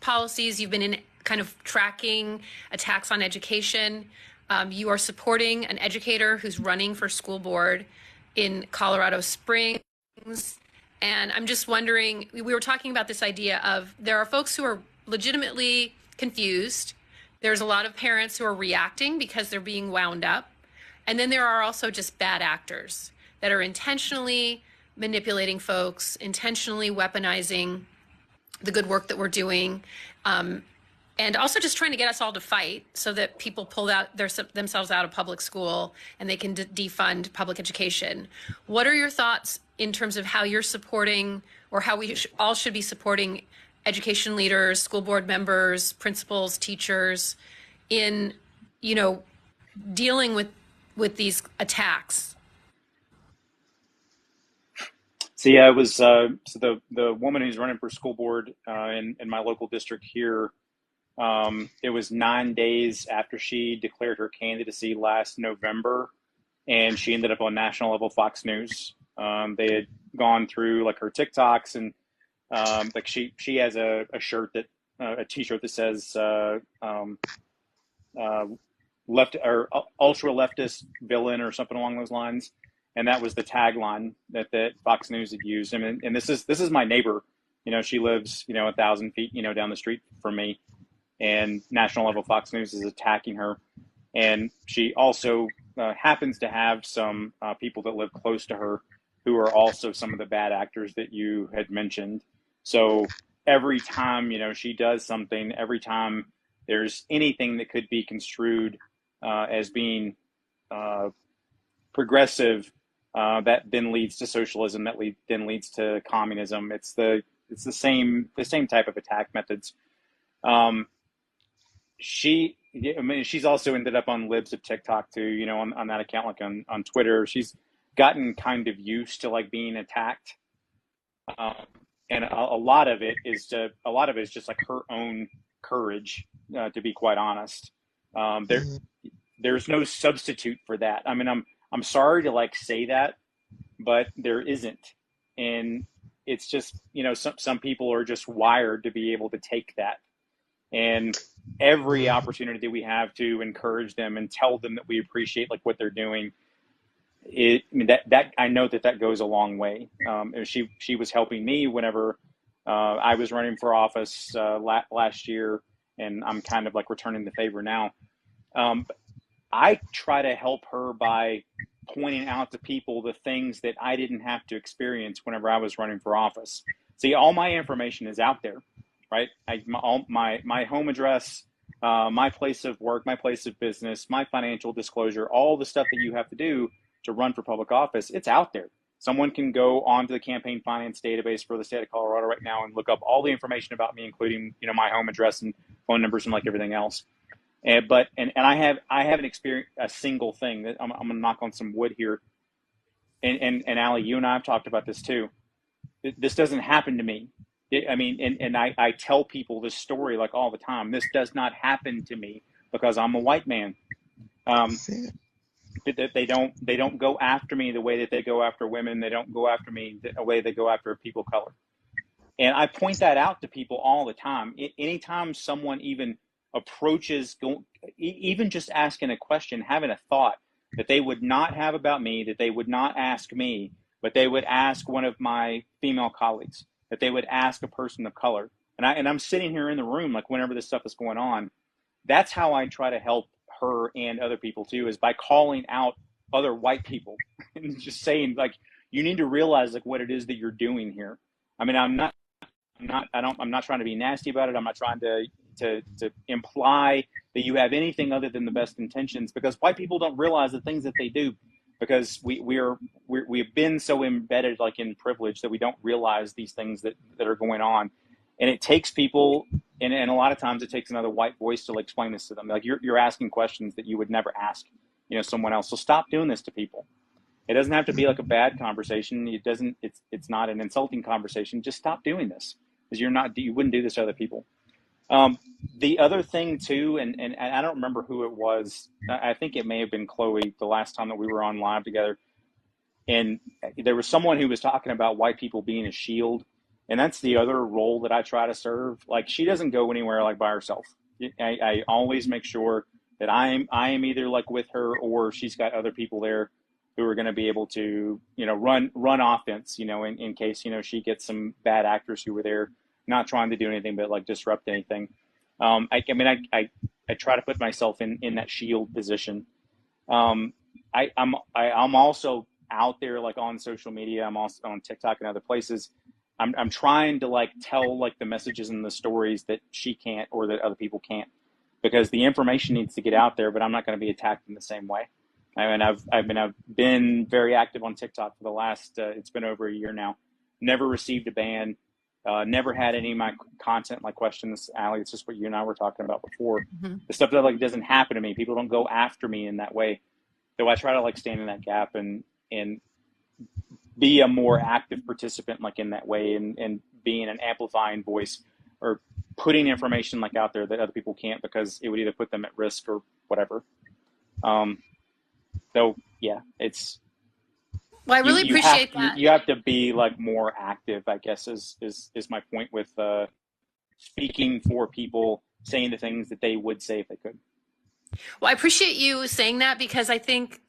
policies. You've been in kind of tracking attacks on education. You are supporting an educator who's running for school board in Colorado Springs. And I'm just wondering, we were talking about this idea of there are folks who are legitimately confused. There's a lot of parents who are reacting because they're being wound up. And then there are also just bad actors that are intentionally manipulating folks, intentionally weaponizing the good work that we're doing. and also just trying to get us all to fight so that people pull out themselves out of public school and they can defund public education. What are your thoughts in terms of how you're supporting, or how we all should be supporting education leaders, school board members, principals, teachers in, dealing with these attacks? So yeah, it was so the woman who's running for school board in my local district here. It was 9 days after she declared her candidacy last November, and she ended up on national level Fox News. They had gone through like her TikToks, and like she has a shirt that a T-shirt that says left or ultra leftist villain or something along those lines, and that was the tagline that Fox News had used. And this is my neighbor. She lives 1,000 feet down the street from me, and national level Fox News is attacking her. And she also happens to have some people that live close to her who are also some of the bad actors that you had mentioned. So every time she does something, every time there's anything that could be construed as being progressive, that then leads to socialism, that then leads to communism. It's the same type of attack methods. She's also ended up on libs of TikTok too, on that account, like on Twitter. She's gotten kind of used to like being attacked. And a lot of it is just like her own courage, to be quite honest. There's no substitute for that. I mean, I'm sorry to like say that, but there isn't. And it's just, some people are just wired to be able to take that. And every opportunity that we have to encourage them and tell them that we appreciate like what they're doing, that I know that goes a long way. She was helping me whenever I was running for office last year, and I'm kind of like returning the favor now. I try to help her by pointing out to people the things that I didn't have to experience whenever I was running for office. See, all my information is out there, right? My home address, my place of work, my place of business, my financial disclosure, all the stuff that you have to do to run for public office, it's out there. Someone can go onto the campaign finance database for the state of Colorado right now and look up all the information about me, including my home address and phone numbers and like everything else. And I haven't experienced a single thing. That I'm gonna knock on some wood here. And Allie, you and I have talked about this too. This doesn't happen to me. I tell people this story like all the time. This does not happen to me because I'm a white man. They don't go after me the way that they go after women. They don't go after me the way they go after people of color. And I point that out to people all the time. Anytime someone even approaches, even just asking a question, having a thought that they would not have about me, that they would not ask me, but they would ask one of my female colleagues, that they would ask a person of color. And I'm sitting here in the room, like whenever this stuff is going on, that's how I try to help her and other people too, is by calling out other white people and just saying like, you need to realize like what it is that you're doing here. I mean, I'm not trying to be nasty about it. I'm not trying to imply that you have anything other than the best intentions, because white people don't realize the things that they do, because we've been so embedded like in privilege that we don't realize these things that are going on. And it takes people, and a lot of times it takes another white voice to like explain this to them. Like you're asking questions that you would never ask, someone else. So stop doing this to people. It doesn't have to be like a bad conversation. It's not an insulting conversation. Just stop doing this, because you wouldn't do this to other people. The other thing too, and I don't remember who it was. I think it may have been Chloe the last time that we were on live together. And there was someone who was talking about white people being a shield. And that's the other role that I try to serve. Like she doesn't go anywhere like by herself. I always make sure that I am either like with her, or she's got other people there who are going to be able to, run offense, in case, she gets some bad actors who were there, not trying to do anything but like disrupt anything. I try to put myself in that shield position. I'm also out there like on social media. I'm also on TikTok and other places. I'm trying to like tell like the messages and the stories that she can't or that other people can't, because the information needs to get out there, but I'm not going to be attacked in the same way. I mean, I've been very active on TikTok for the last it's been over a year now. Never received a ban. Never had any of my content like questions, Allie. It's just what you and I were talking about before. The stuff that like doesn't happen to me. People don't go after me in that way. So I try to like stand in that gap and be a more active participant like in that way, and being an amplifying voice or putting information like out there that other people can't, because it would either put them at risk or whatever. So yeah, it's Well, I really appreciate that. You have to be like more active, I guess is my point with speaking for people, saying the things that they would say if they could. Well, I appreciate you saying that, because I think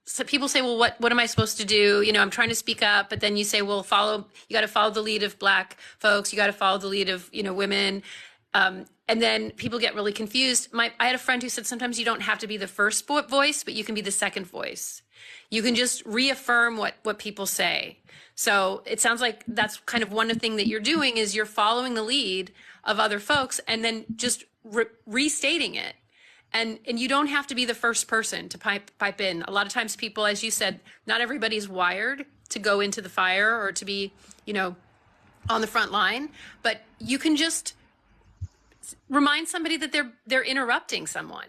so people say, well, what am I supposed to do? You know, I'm trying to speak up, but then you say, well, you got to follow the lead of Black folks. You got to follow the lead of, you know, women. And then people get really confused. I had a friend who said, sometimes you don't have to be the first voice, but you can be the second voice. You can just reaffirm what people say. So it sounds like that's kind of one thing that you're doing, is you're following the lead of other folks and then just restating it. And you don't have to be the first person to pipe in. A lot of times people, as you said, not everybody's wired to go into the fire or to be, you know, on the front line, but you can just remind somebody that they're interrupting someone,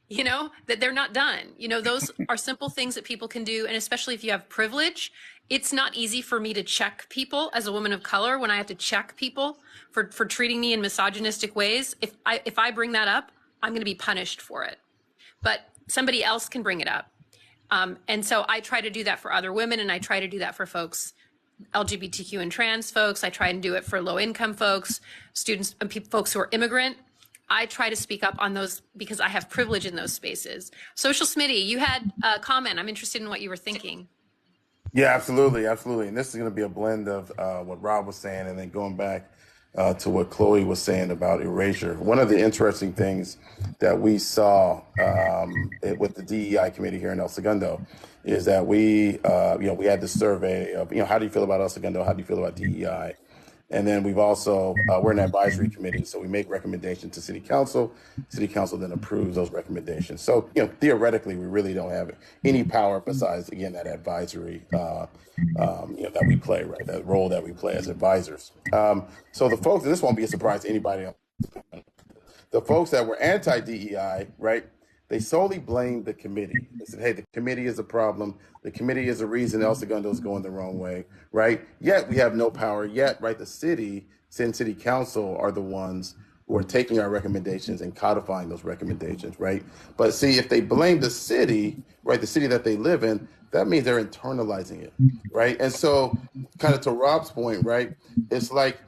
you know, that they're not done. You know, those are simple things that people can do. And especially if you have privilege, it's not easy for me to check people as a woman of color when I have to check people for treating me in misogynistic ways. If I bring that up, I'm going to be punished for it, but somebody else can bring it up. And so I try to do that for other women, and I try to do that for folks, LGBTQ and trans folks. I try and do it for low income folks, students, and folks who are immigrant. I try to speak up on those because I have privilege in those spaces. Social Smitty, you had a comment. I'm interested in what you were thinking. Yeah, absolutely. Absolutely. And this is going to be a blend of what Rob was saying and then going back to what Chloe was saying about erasure. One of the interesting things that we saw with the DEI committee here in El Segundo is that we had this survey of, how do you feel about El Segundo? How do you feel about DEI? And then we've also, we're an advisory committee, so we make recommendations to city council. City council then approves those recommendations. So, theoretically, we really don't have any power besides, again, that advisory, that we play, right? That role that we play as advisors. So the folks, and this won't be a surprise to anybody else, the folks that were anti-DEI, right? They solely blamed the committee. They said, hey, the committee is a problem. The committee is the reason El Segundo is going the wrong way, right? Yet we have no power yet, right? The city and city council are the ones who are taking our recommendations and codifying those recommendations, right? But see, if they blame the city, right, the city that they live in, that means they're internalizing it, right? And so kind of to Rob's point, right, it's like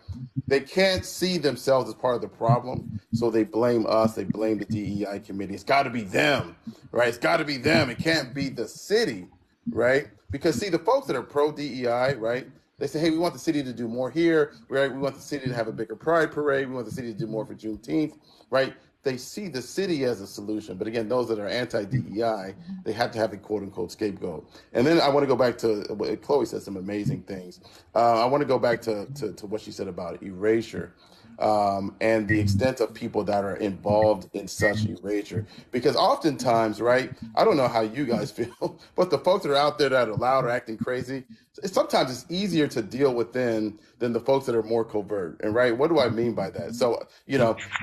they can't see themselves as part of the problem, so they blame us, they blame the DEI committee. It's got to be them, right? It's got to be them. It can't be the city, right? Because see, the folks that are pro-DEI, right, they say, hey, we want the city to do more here, right? We want the city to have a bigger pride parade. We want the city to do more for Juneteenth, right? They see the city as a solution. But again, those that are anti-DEI, they have to have a quote-unquote scapegoat. And then I want to go back to what Chloe said, some amazing things. I want to go back to what she said about erasure. And the extent of people that are involved in such erasure. Because oftentimes, right, I don't know how you guys feel, but the folks that are out there that are loud or acting crazy, sometimes it's easier to deal with than the folks that are more covert. And right, what do I mean by that? So,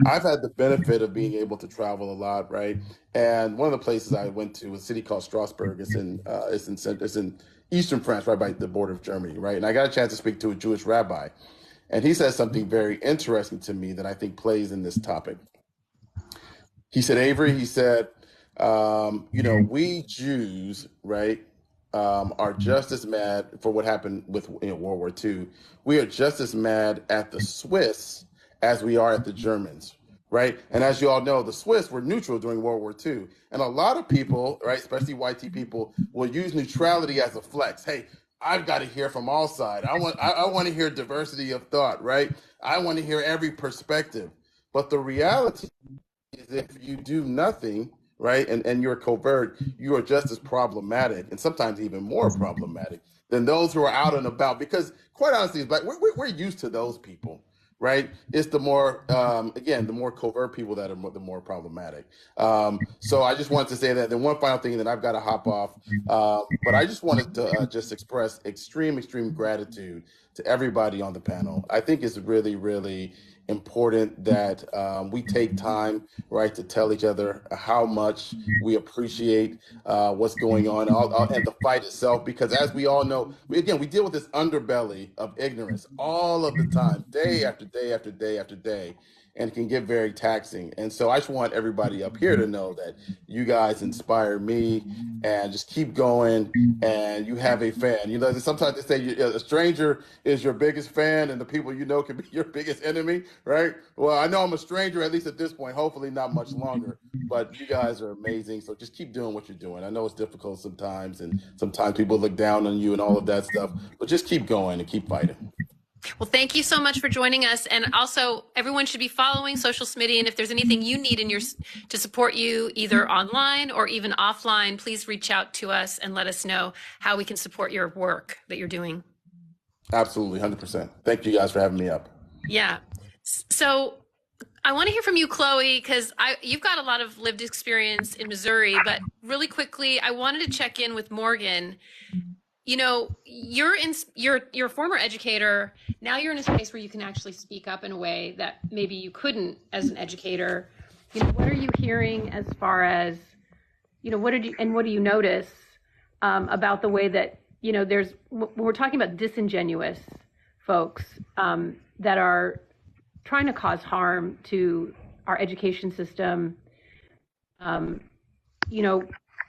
I've had the benefit of being able to travel a lot, right? And one of the places I went to was a city called Strasbourg. It's in eastern France, right by the border of Germany, right? And I got a chance to speak to a Jewish rabbi. And he said something very interesting to me that I think plays in this topic. He said, Avery, he said, we Jews, right, are just as mad for what happened with World War II. We are just as mad at the Swiss as we are at the Germans, right? And as you all know, the Swiss were neutral during World War II. And a lot of people, right, especially YT people, will use neutrality as a flex. Hey, I've got to hear from all sides. I want to hear diversity of thought, right? I want to hear every perspective. But the reality is if you do nothing, right, and you're covert, you are just as problematic and sometimes even more problematic than those who are out and about. Because quite honestly, Black, we're used to those people, right? It's the more, again, the more covert people that are the more problematic. So I just wanted to say that. Then one final thing, that I've got to hop off. But I just wanted to just express extreme gratitude to everybody on the panel. I think it's really, really important that we take time, right, to tell each other how much we appreciate what's going on, and the fight itself. Because as we all know, we deal with this underbelly of ignorance all of the time, day after day after day after day, and it can get very taxing. And so I just want everybody up here to know that you guys inspire me, and just keep going, and you have a fan. You know, sometimes they say a stranger is your biggest fan, and the people you know can be your biggest enemy, right? Well, I know I'm a stranger, at least at this point, hopefully not much longer, but you guys are amazing. So just keep doing what you're doing. I know it's difficult sometimes, and sometimes people look down on you and all of that stuff, but just keep going and keep fighting. Well, thank you so much for joining us. And also, everyone should be following Social Smitty. And if there's anything you need to support you, either online or even offline, please reach out to us and let us know how we can support your work that you're doing. Absolutely, 100%. Thank you guys for having me up. Yeah. So I want to hear from you, Chloe, because you've got a lot of lived experience in Missouri. But really quickly, I wanted to check in with Morgan. You know, you're a former educator. Now you're in a space where you can actually speak up in a way that maybe you couldn't as an educator. You know, what are you hearing as far as, you know, what do you notice about the way that, you know, when we're talking about disingenuous folks that are trying to cause harm to our education system, you know,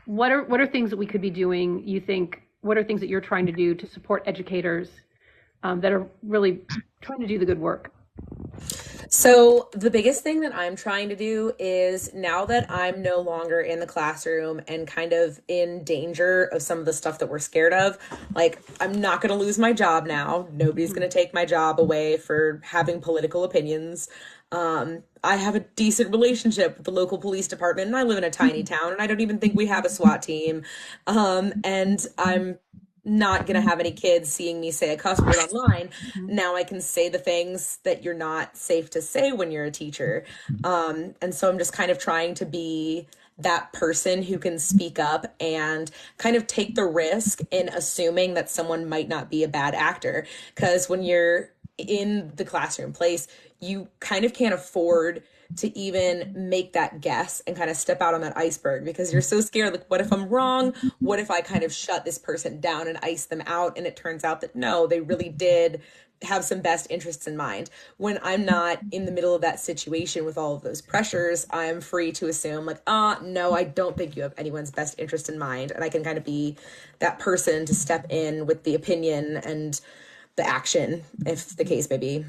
what are things that we could be doing, you think? What are things that you're trying to do to support educators that are really trying to do the good work? So the biggest thing that I'm trying to do is, now that I'm no longer in the classroom and kind of in danger of some of the stuff that we're scared of, like, I'm not going to lose my job now. Nobody's going to take my job away for having political opinions. I have a decent relationship with the local police department, and I live in a tiny town, and I don't even think we have a SWAT team. And I'm not going to have any kids seeing me say a cuss word online. Now I can say the things that you're not safe to say when you're a teacher. And so I'm just kind of trying to be that person who can speak up and kind of take the risk in assuming that someone might not be a bad actor. Because when you're in the classroom place, you kind of can't afford to even make that guess and kind of step out on that iceberg, because you're so scared. Like, what if I'm wrong? What if I kind of shut this person down and ice them out? And it turns out that no, they really did have some best interests in mind. When I'm not in the middle of that situation with all of those pressures, I'm free to assume, like, no, I don't think you have anyone's best interest in mind. And I can kind of be that person to step in with the opinion and the action, if the case may be.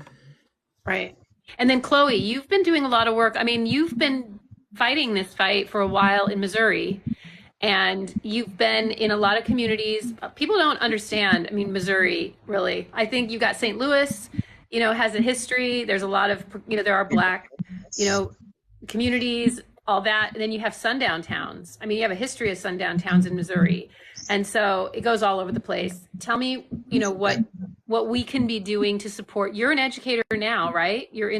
Right. And then Chloe, you've been doing a lot of work. I mean, you've been fighting this fight for a while in Missouri, and you've been in a lot of communities. People don't understand. I mean, Missouri, really. I think you've got St. Louis, you know, has a history. There's a lot of, you know, there are Black, you know, communities, all that. And then you have sundown towns. I mean, you have a history of sundown towns in Missouri. And so it goes all over the place. Tell me, you know, what we can be doing to support. You're an educator now, right? You're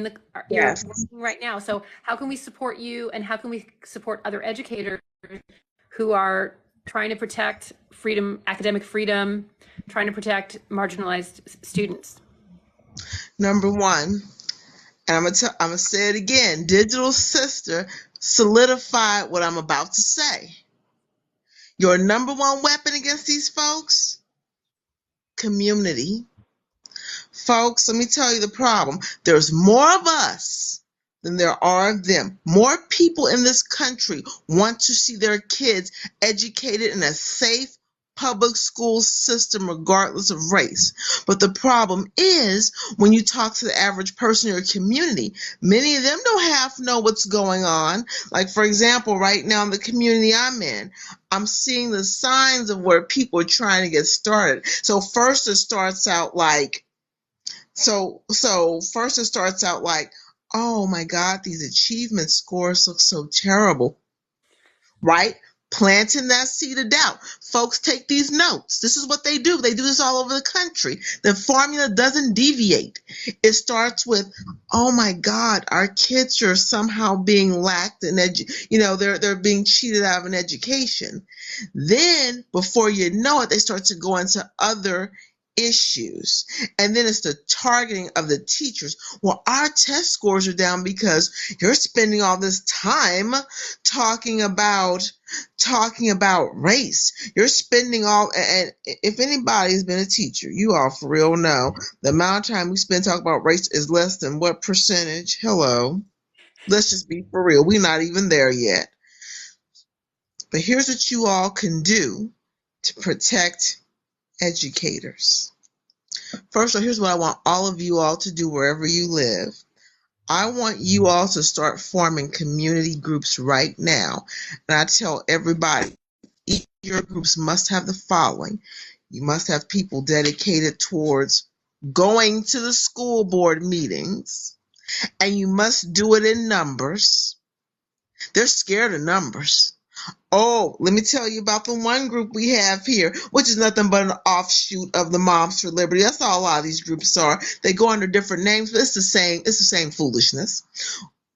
Yes. working right now. So how can we support you, and how can we support other educators who are trying to protect freedom, academic freedom, trying to protect marginalized students? Number one, and I'm gonna say it again, Digital Sister solidified what I'm about to say. Your number one weapon against these folks? Community. Folks, let me tell you the problem. There's more of us than there are of them. More people in this country want to see their kids educated in a safe public school system regardless of race. But the problem is, when you talk to the average person in your community, many of them don't half know what's going on. Like, for example, right now in the community I'm in, I'm seeing the signs of where people are trying to get started. So first it starts out like, oh my God, these achievement scores look so terrible, right? planting that seed of doubt. Folks, take these notes. This is what they do. They do this all over the country. The formula doesn't deviate. It starts with, oh my God, our kids are somehow being lacked in they're being cheated out of an education. Then before you know it, they start to go into other issues. And then it's the targeting of the teachers. Well, our test scores are down because you're spending all this time talking about race. You're spending and if anybody's been a teacher, you all for real know the amount of time we spend talking about race is less than what percentage? Hello. Let's just be for real. We're not even there yet. But here's what you all can do to protect educators. First of all, here's what I want all of you all to do wherever you live. I want you all to start forming community groups right now. And I tell everybody, each of your groups must have the following. You must have people dedicated towards going to the school board meetings, and you must do it in numbers. They're scared of numbers. Oh, let me tell you about the one group we have here, which is nothing but an offshoot of the Moms for Liberty. That's all a lot of these groups are. They go under different names, but it's the same foolishness.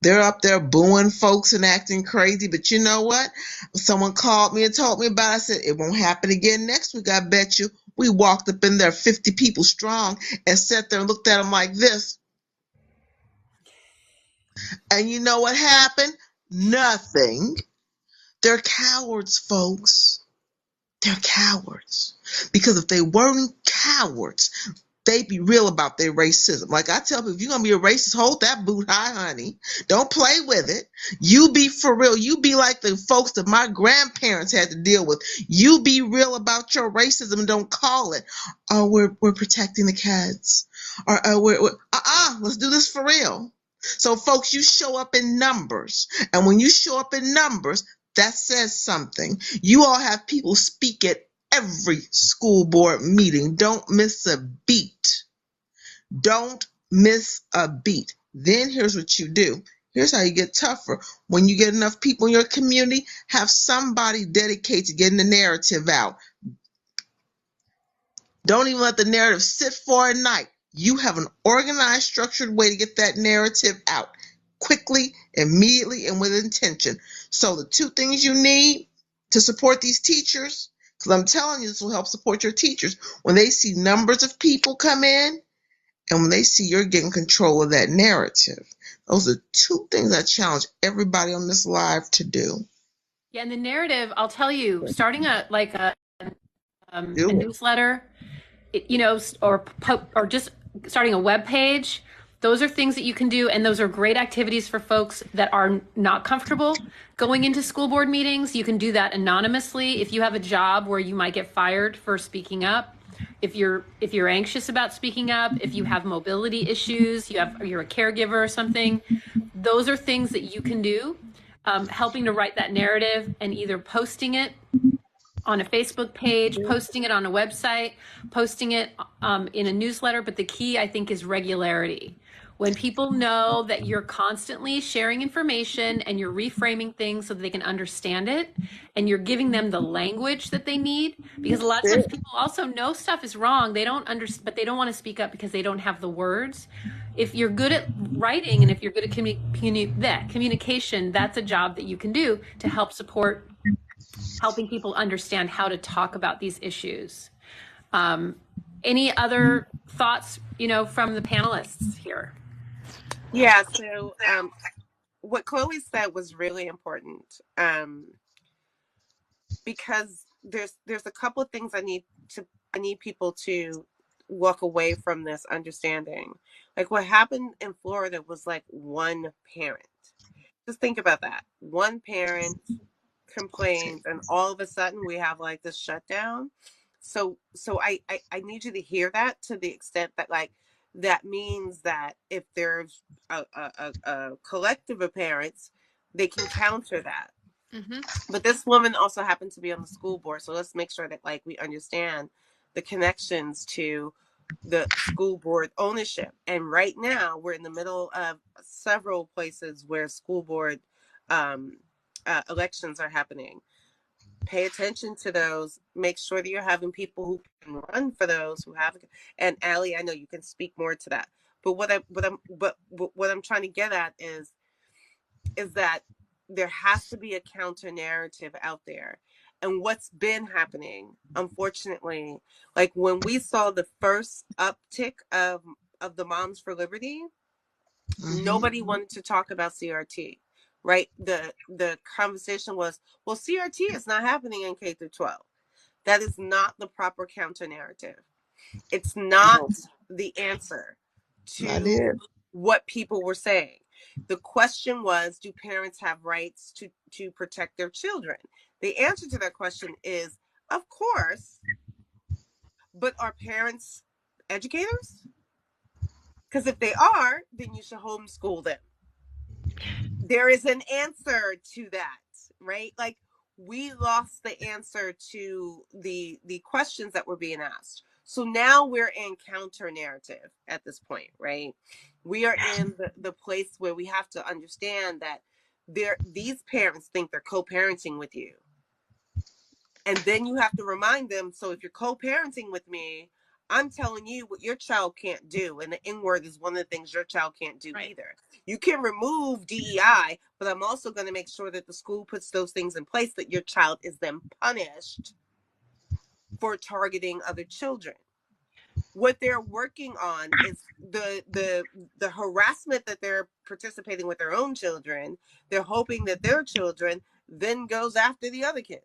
They're up there booing folks and acting crazy, but you know what? Someone called me and told me about it. I said, it won't happen again next week, I bet you. We walked up in there 50 people strong and sat there and looked at them like this. And you know what happened? Nothing. They're cowards, folks. They're cowards. Because if they weren't cowards, they'd be real about their racism. Like I tell people, if you're going to be a racist, hold that boot high, honey. Don't play with it. You be for real. You be like the folks that my grandparents had to deal with. You be real about your racism and don't call it, oh, we're protecting the kids. Or let's do this for real. So folks, you show up in numbers. And when you show up in numbers, that says something. You all have people speak at every school board meeting. Don't miss a beat. Don't miss a beat. Then here's what you do. Here's how you get tougher. When you get enough people in your community, have somebody dedicated to getting the narrative out. Don't even let the narrative sit for a night. You have an organized, structured way to get that narrative out quickly, immediately, and with intention. So the two things you need to support these teachers, because I'm telling you, this will help support your teachers. When they see numbers of people come in, and when they see you're getting control of that narrative, those are two things I challenge everybody on this live to do. Yeah, and the narrative, I'll tell you, starting a newsletter, or just starting a web page. Those are things that you can do, and those are great activities for folks that are not comfortable going into school board meetings. You can do that anonymously. If you have a job where you might get fired for speaking up, if you're anxious about speaking up, if you have mobility issues, you're a caregiver or something, those are things that you can do, helping to write that narrative and either posting it on a Facebook page, posting it on a website, posting it in a newsletter. But the key, I think, is regularity. When people know that you're constantly sharing information and you're reframing things so that they can understand it, and you're giving them the language that they need, because a lot of times people also know stuff is wrong. They don't understand, but they don't want to speak up because they don't have the words. If you're good at writing and if you're good at communication, that's a job that you can do to help support helping people understand how to talk about these issues. Any other thoughts, from the panelists here? Yeah, so what Chloe said was really important, because there's a couple of things I need people to walk away from this understanding. Like what happened in Florida was like one parent. Just think about that. One parent complained, and all of a sudden we have like this shutdown. So I need you to hear that, to the extent that like that means that if there's a collective of parents, they can counter that. Mm-hmm. But this woman also happened to be on the school board, so let's make sure that like we understand the connections to the school board ownership. And right now we're in the middle of several places where school board elections are happening. pay attention to those. Make sure that you're having people who can run for those who have. And Allie, I know you can speak more to that. But what I'm trying to get at is that there has to be a counter narrative out there. And what's been happening, unfortunately, like when we saw the first uptick of the Moms for Liberty, nobody wanted to talk about CRT, right? The conversation was, well, CRT is not happening in K through 12. That is not the proper counter narrative. It's not the answer to what people were saying. The question was, do parents have rights to protect their children? The answer to that question is, of course, but are parents educators? Because if they are, then you should homeschool them. There is an answer to that, right? Like, we lost the answer to the questions that were being asked. So now we're in counter narrative at this point, right? We are in the place where we have to understand that these parents think they're co-parenting with you. And then you have to remind them, so if you're co-parenting with me, I'm telling you what your child can't do. And the N-word is one of the things your child can't do either. You can remove DEI, but I'm also going to make sure that the school puts those things in place that your child is then punished for targeting other children. What they're working on is the harassment that they're participating with their own children. They're hoping that their children then goes after the other kids.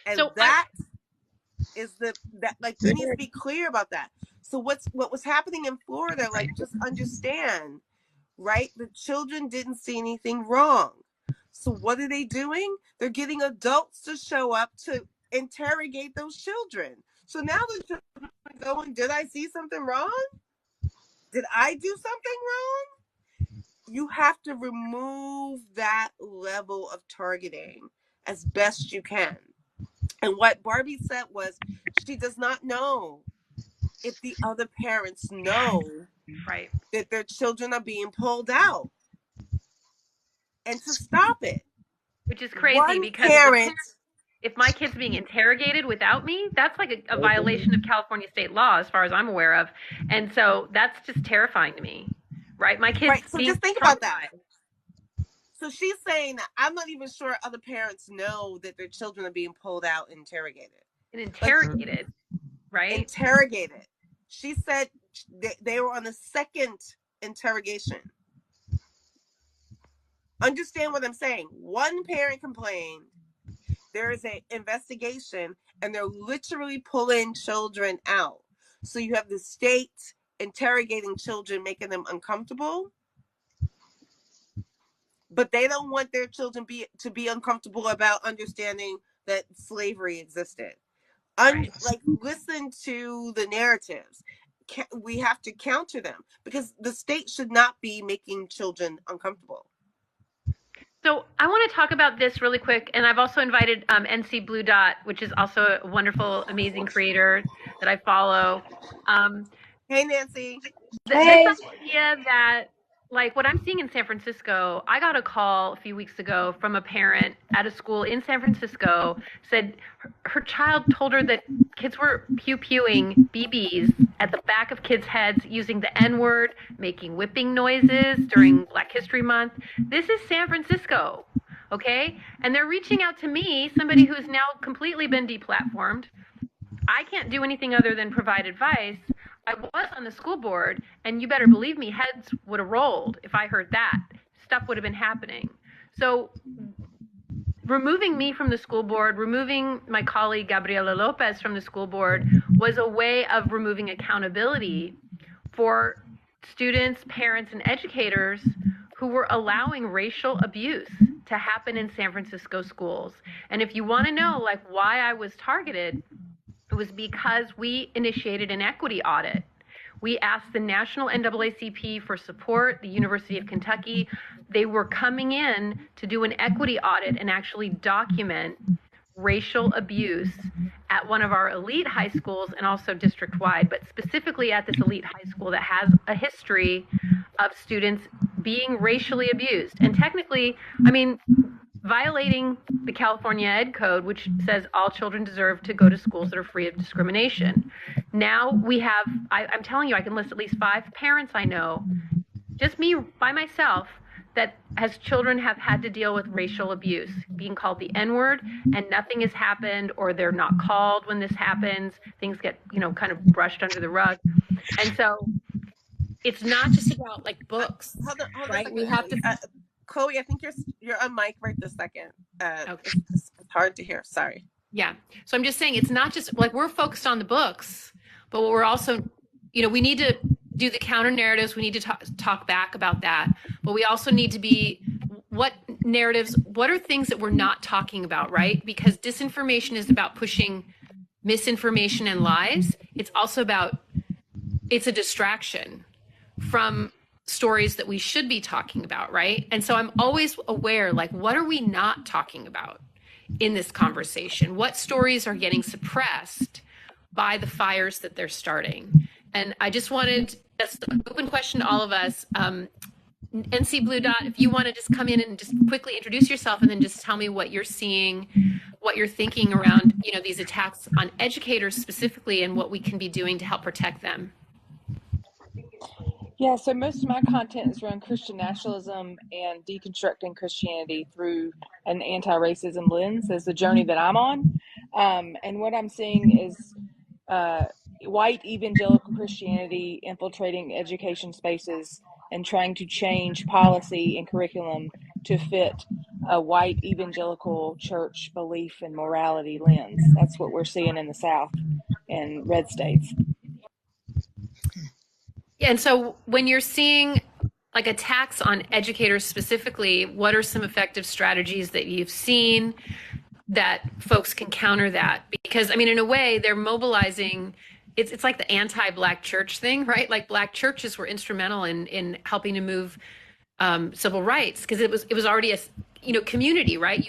And so you need to be clear about that. So what was happening in Florida, like, just understand, right? The children didn't see anything wrong. So what are they doing? They're getting adults to show up to interrogate those children. So now the children are going, did I see something wrong? Did I do something wrong? You have to remove that level of targeting as best you can. And what Barbie said was, she does not know if the other parents know that their children are being pulled out, and to stop it. Which is crazy, because if my kid's being interrogated without me, that's like a violation of California state law, as far as I'm aware of. And so that's just terrifying to me, right? My kid's so just think about that. So she's saying that I'm not even sure other parents know that their children are being pulled out and interrogated. Right? Interrogated. She said they were on the second interrogation. Understand what I'm saying? One parent complained. There is an investigation, and they're literally pulling children out. So you have the state interrogating children, making them uncomfortable. But they don't want their children to be uncomfortable about understanding that slavery existed. Listen to the narratives. We have to counter them, because the state should not be making children uncomfortable. So I want to talk about this really quick, and I've also invited NC Blue Dot, which is also a wonderful, amazing creator that I follow. Hey, Nancy. This idea that, like, what I'm seeing in San Francisco, I got a call a few weeks ago from a parent at a school in San Francisco, said her child told her that kids were pew-pewing BBs at the back of kids' heads, using the N-word, making whipping noises during Black History Month. This is San Francisco, okay? And they're reaching out to me, somebody who's now completely been deplatformed. I can't do anything other than provide advice. I was on the school board, and you better believe me, heads would have rolled if I heard that. Stuff would have been happening. So removing me from the school board, removing my colleague Gabriela Lopez from the school board, was a way of removing accountability for students, parents, and educators who were allowing racial abuse to happen in San Francisco schools. And if you want to know, like, why I was targeted, it was because we initiated an equity audit. We asked the National NAACP for support, the University of Kentucky. They were coming in to do an equity audit and actually document racial abuse at one of our elite high schools and also district-wide, but specifically at this elite high school that has a history of students being racially abused. And technically, I mean, violating the California Ed Code, which says all children deserve to go to schools that are free of discrimination. Now we have, I'm telling you, I can list at least 5 parents I know, just me by myself, that as children have had to deal with racial abuse, being called the N-word, and nothing has happened, or they're not called when this happens. Things get, kind of brushed under the rug. And so it's not just about like books, Hold on right? a second, We have to. Chloe, I think you're on mic right this second. Okay. It's hard to hear. Sorry. Yeah. So I'm just saying it's not just like we're focused on the books, but what we're also, we need to do the counter narratives. We need to talk back about that. But we also need to be what are things that we're not talking about, right? Because disinformation is about pushing misinformation and lies. It's also it's a distraction from stories that we should be talking about, right? And so I'm always aware, like, what are we not talking about in this conversation? What stories are getting suppressed by the fires that they're starting? And I just wanted, that's an open question to all of us. NC Blue Dot, if you want to just come in and just quickly introduce yourself and then just tell me what you're seeing, what you're thinking around, these attacks on educators specifically, and what we can be doing to help protect them. Yeah, so most of my content is around Christian nationalism and deconstructing Christianity through an anti-racism lens as the journey that I'm on. And what I'm seeing is white evangelical Christianity infiltrating education spaces and trying to change policy and curriculum to fit a white evangelical church belief and morality lens. That's what we're seeing in the South and red states. Yeah, and so when you're seeing like attacks on educators specifically, what are some effective strategies that you've seen that folks can counter that? Because in a way, they're mobilizing. It's like the anti-Black church thing, right? Like Black churches were instrumental in helping to move civil rights, because it was already a community, right?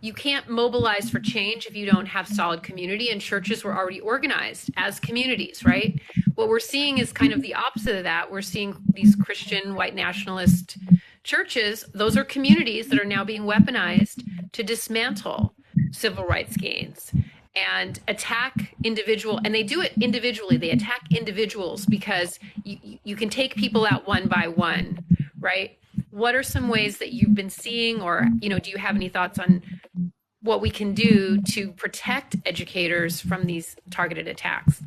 You can't mobilize for change if you don't have solid community, and churches were already organized as communities, right? What we're seeing is kind of the opposite of that. We're seeing these Christian white nationalist churches. Those are communities that are now being weaponized to dismantle civil rights gains and attack and they do it individually. They attack individuals because you can take people out one by one, right? What are some ways that you've been seeing, or, do you have any thoughts on what we can do to protect educators from these targeted attacks?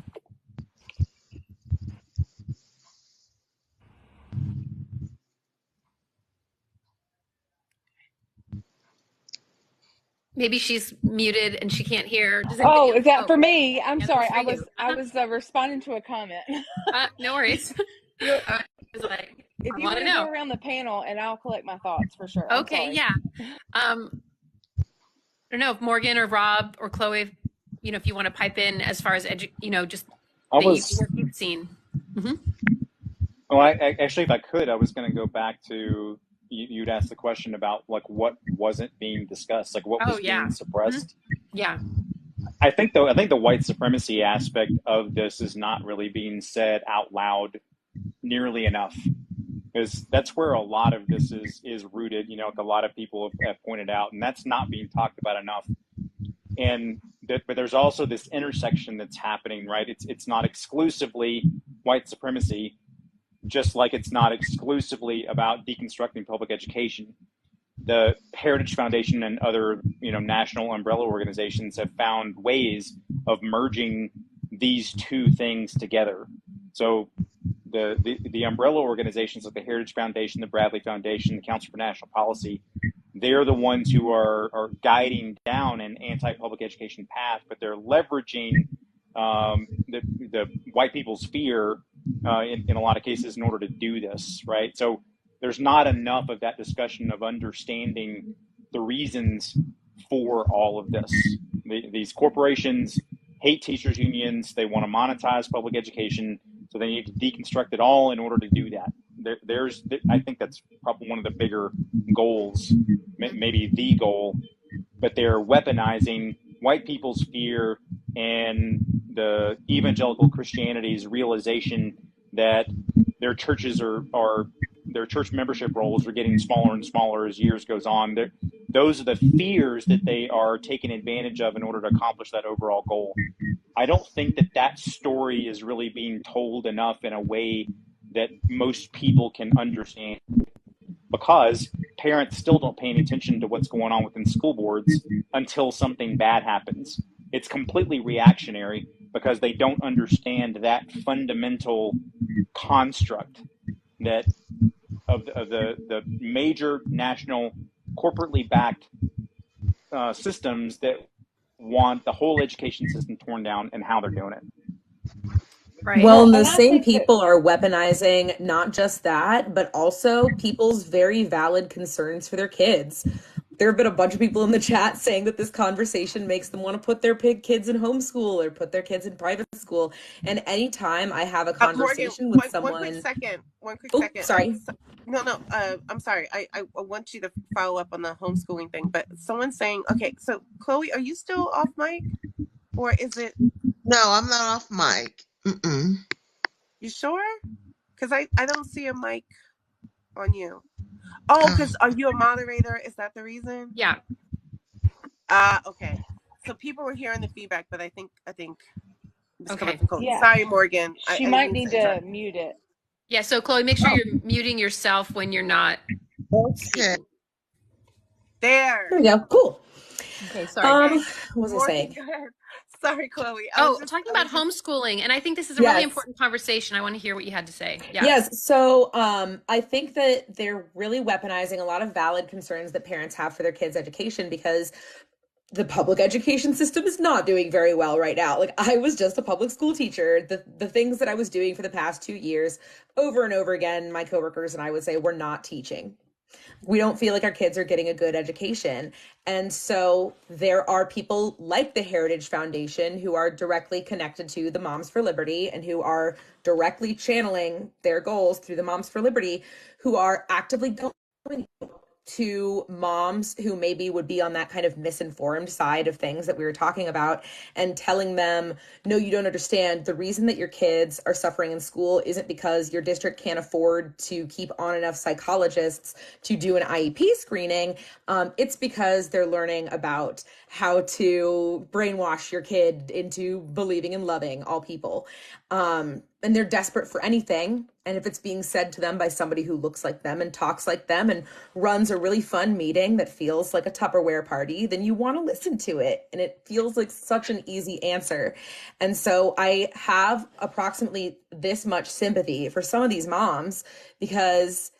Maybe she's muted and she can't hear. Oh, is that for me? I'm sorry. I was responding to a comment. No worries. I was like, if you want to go around the panel, and I'll collect my thoughts for sure. Okay, yeah. I don't know if Morgan or Rob or Chloe, if you want to pipe in as far as just the work you've seen. Mm-hmm. Well, I actually, if I could, I was going to go back to you'd asked the question about like what wasn't being discussed, like what was being suppressed. Mm-hmm. Yeah. I think the white supremacy aspect of this is not really being said out loud nearly enough, because that's where a lot of this is rooted. Like a lot of people have pointed out, and that's not being talked about enough. But there's also this intersection that's happening, right? It's not exclusively white supremacy, just like it's not exclusively about deconstructing public education. The Heritage Foundation and other, national umbrella organizations have found ways of merging these two things together. So the umbrella organizations like the Heritage Foundation, the Bradley Foundation, the Council for National Policy, they're the ones who are guiding down an anti-public education path, but they're leveraging the white people's fear in a lot of cases in order to do this, right? So there's not enough of that discussion of understanding the reasons for all of this. These corporations hate teachers unions. They want to monetize public education, so they need to deconstruct it all in order to do that. I think that's probably one of the bigger goals, maybe the goal, but they're weaponizing white people's fear and the evangelical Christianity's realization that their churches are their church membership rolls are getting smaller and smaller as years goes on. Those are the fears that they are taking advantage of in order to accomplish that overall goal. I don't think that story is really being told enough in a way that most people can understand, because parents still don't pay any attention to what's going on within school boards until something bad happens. It's completely reactionary because they don't understand that fundamental construct that of the major national corporately backed systems that want the whole education system torn down and how they're doing it. Right. Well, and And those I same think that people are weaponizing not just that, but also people's very valid concerns for their kids. There have been a bunch of people in the chat saying that this conversation makes them want to put their kids in homeschool or put their kids in private school. And anytime I have a Morgan, conversation with one quick someone, second. oh, sorry. No, I'm sorry. I want you to follow up on the homeschooling thing, but someone's saying, okay, so Chloe, are you still off mic, or is it? No, I'm not off mic. Mm-mm. You sure? Because I don't see a mic on you. Oh, because are you a moderator? Is that the reason? Yeah. Okay. So people were hearing the feedback, but I think it's coming Okay. from Chloe. yeah, Sorry, Morgan. I she didn't might mean need to to interrupt. mute it. Yeah. So Chloe, make sure you're muting yourself when you're not Okay. speaking. There. There we go. Cool. Okay. Sorry. Okay. What was I Morgan, saying? go ahead. Sorry, Chloe. Talking about homeschooling, and I think this is a really Yes. important conversation. I want to hear what you had to say. Yeah. Yes. So I think that they're really weaponizing a lot of valid concerns that parents have for their kids' education, because the public education system is not doing very well right now. Like, I was just a public school teacher. The things that I was doing for the past 2 years, over and over again, my coworkers and I would say, we're not teaching. We don't feel like our kids are getting a good education. And so there are people like the Heritage Foundation who are directly connected to the Moms for Liberty and who are directly channeling their goals through the Moms for Liberty, who are actively going to moms who maybe would be on that kind of misinformed side of things that we were talking about, and telling them, no, you don't understand. The reason that your kids are suffering in school isn't because your district can't afford to keep on enough psychologists to do an IEP screening. It's because they're learning about how to brainwash your kid into believing and loving all people. And they're desperate for anything. And if it's being said to them by somebody who looks like them and talks like them and runs a really fun meeting that feels like a Tupperware party, then you want to listen to it. And it feels like such an easy answer. And so I have approximately this much sympathy for some of these moms, because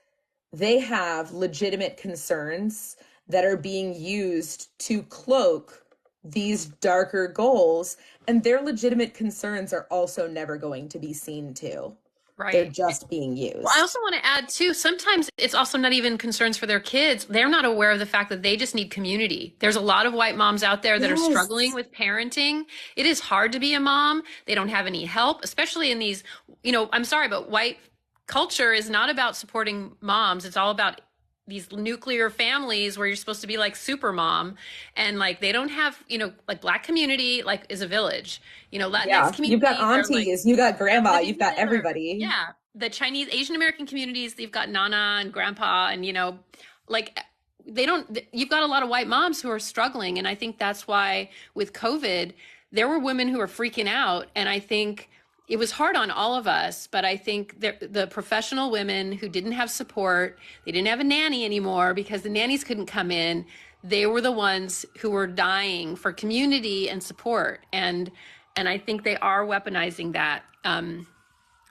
they have legitimate concerns that are being used to cloak these darker goals, and their legitimate concerns are also never going to be seen to. Right. They're just being used. Well, I also want to add too, sometimes it's also not even concerns for their kids. They're not aware of the fact that they just need community. There's a lot of white moms out there that are struggling with parenting. It is hard to be a mom. They don't have any help, especially in these, I'm sorry, but white culture is not about supporting moms. It's all about these nuclear families where you're supposed to be like super mom, and like they don't have, like Black community like is a village, Latinx community. You've got aunties, you got grandma, you've got everybody. Yeah, the Chinese, Asian American communities, they've got Nana and Grandpa, and like they don't. You've got a lot of white moms who are struggling, and I think that's why with COVID there were women who were freaking out, and I think it was hard on all of us, but I think the professional women who didn't have support, they didn't have a nanny anymore because the nannies couldn't come in. They were the ones who were dying for community and support. And I think they are weaponizing that,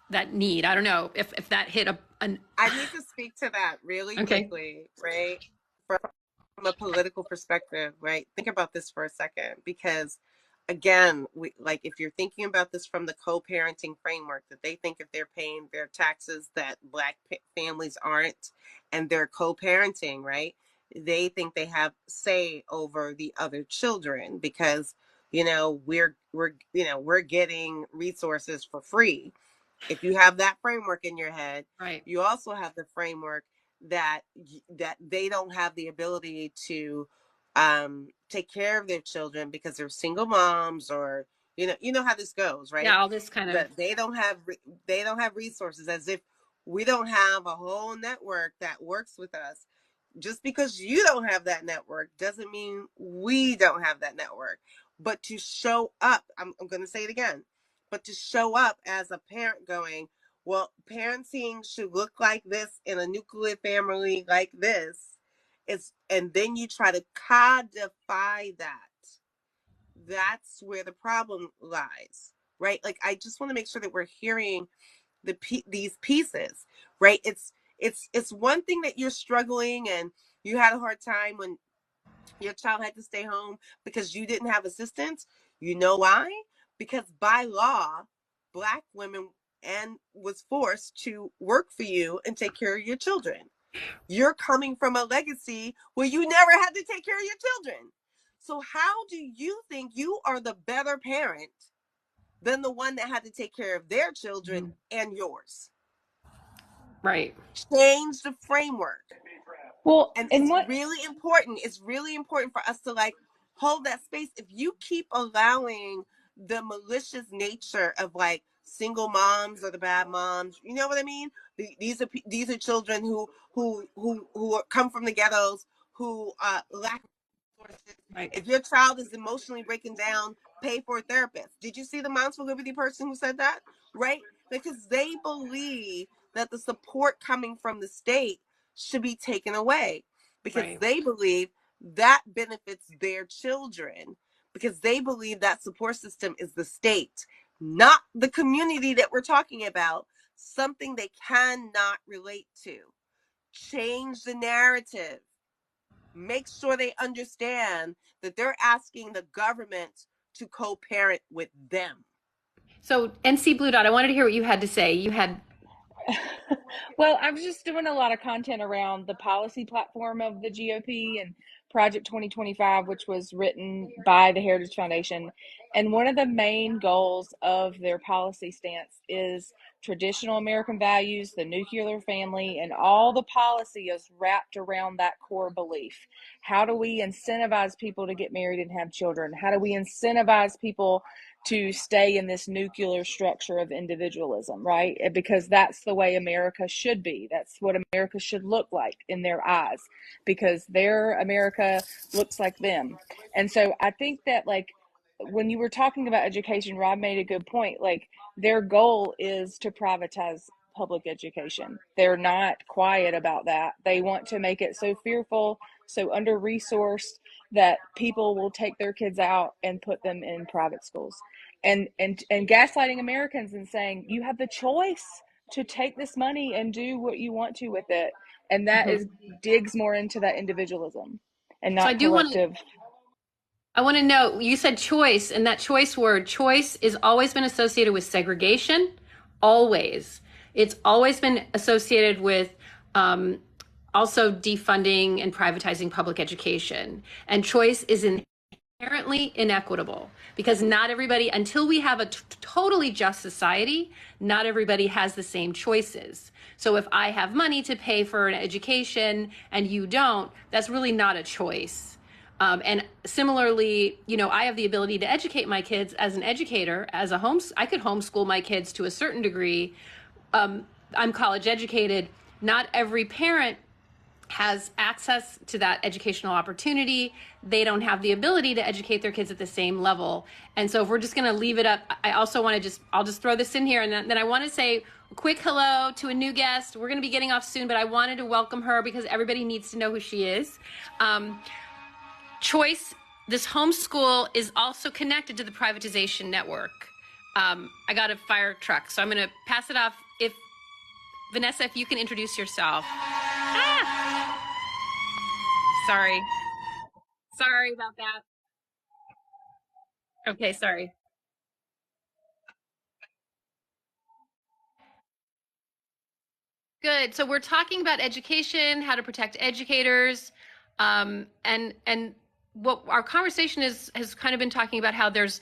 that need. I don't know if that hit I need to speak to that really quickly, right? From a political perspective, right? Think about this for a second, because again, if you're thinking about this from the co-parenting framework, that they think if they're paying their taxes that Black families aren't, and they're co-parenting, right? They think they have say over the other children because, we're getting resources for free. If you have that framework in your head, right, you also have the framework that they don't have the ability to take care of their children because they're single moms, or you know how this goes, right? Yeah, all this kind of that they don't have resources, as if We don't have a whole network that works with us. Just because you don't have that network doesn't mean we don't have that network. But to show up, I'm going to say it again, but to show up as a parent going, well, parenting should look like this in a nuclear family like this. And then you try to codify that. That's where the problem lies, right? Like, I just want to make sure that we're hearing these pieces, right? It's one thing that you're struggling and you had a hard time when your child had to stay home because you didn't have assistance. You know why? Because by law, Black women and was forced to work for you and take care of your children. You're coming from a legacy where you never had to take care of your children. So how do you think you are the better parent than the one that had to take care of their children and yours? Right. Change the framework. Well, And and it's what really important. It's really important for us to like hold that space. If you keep allowing the malicious nature of like single moms or the bad moms, you know what I mean? These are children who come from the ghettos, who lack resources. Right. If your child is emotionally breaking down, pay for a therapist. Did you see the Moms for Liberty person who said that? Right? Because they believe that the support coming from the state should be taken away because Right. they believe that benefits their children, because they believe that support system is the state, not the community that we're talking about, something they cannot relate to. Change the narrative. Make sure they understand that they're asking the government to co-parent with them. So NC Blue Dot, I wanted to hear what you had to say. You had well, I was just doing a lot of content around the policy platform of the GOP and Project 2025, which was written by the Heritage Foundation. And one of the main goals of their policy stance is traditional American values, the nuclear family, and all the policy is wrapped around that core belief. How do we incentivize people to get married and have children? How do we incentivize people to stay in this nuclear structure of individualism, right? Because that's the way America should be. That's what America should look like in their eyes, because their America looks like them. And so I think that, like, when you were talking about education, Rob made a good point. Like, their goal is to privatize public education. They're not quiet about that. They want to make it so fearful, so under-resourced, that people will take their kids out and put them in private schools, and gaslighting Americans and saying you have the choice to take this money and do what you want to with it, and that is digs more into that individualism and so I not do want to collective. I want to know, you said choice, and that choice word, choice, is always been associated with segregation. Always. It's always been associated with also defunding and privatizing public education. And choice is inherently inequitable because not everybody, until we have a totally just society, not everybody has the same choices. So if I have money to pay for an education and you don't, that's really not a choice. And similarly, you know, I have the ability to educate my kids as an educator, as a I could homeschool my kids to a certain degree. I'm college educated. Not every parent has access to that educational opportunity. They don't have the ability to educate their kids at the same level. And so if we're just going to leave it up, I also want to I'll just throw this in here. And then I want to say a quick hello to a new guest. We're going to be getting off soon, but I wanted to welcome her because everybody needs to know who she is. Choice, this homeschool is also connected to the privatization network. I got a fire truck, so I'm going to pass it off. If Vanessa, if you can introduce yourself. Sorry. Sorry about that. Okay, sorry. Good. So we're talking about education, how to protect educators, and what our conversation has kind of been talking about how there's,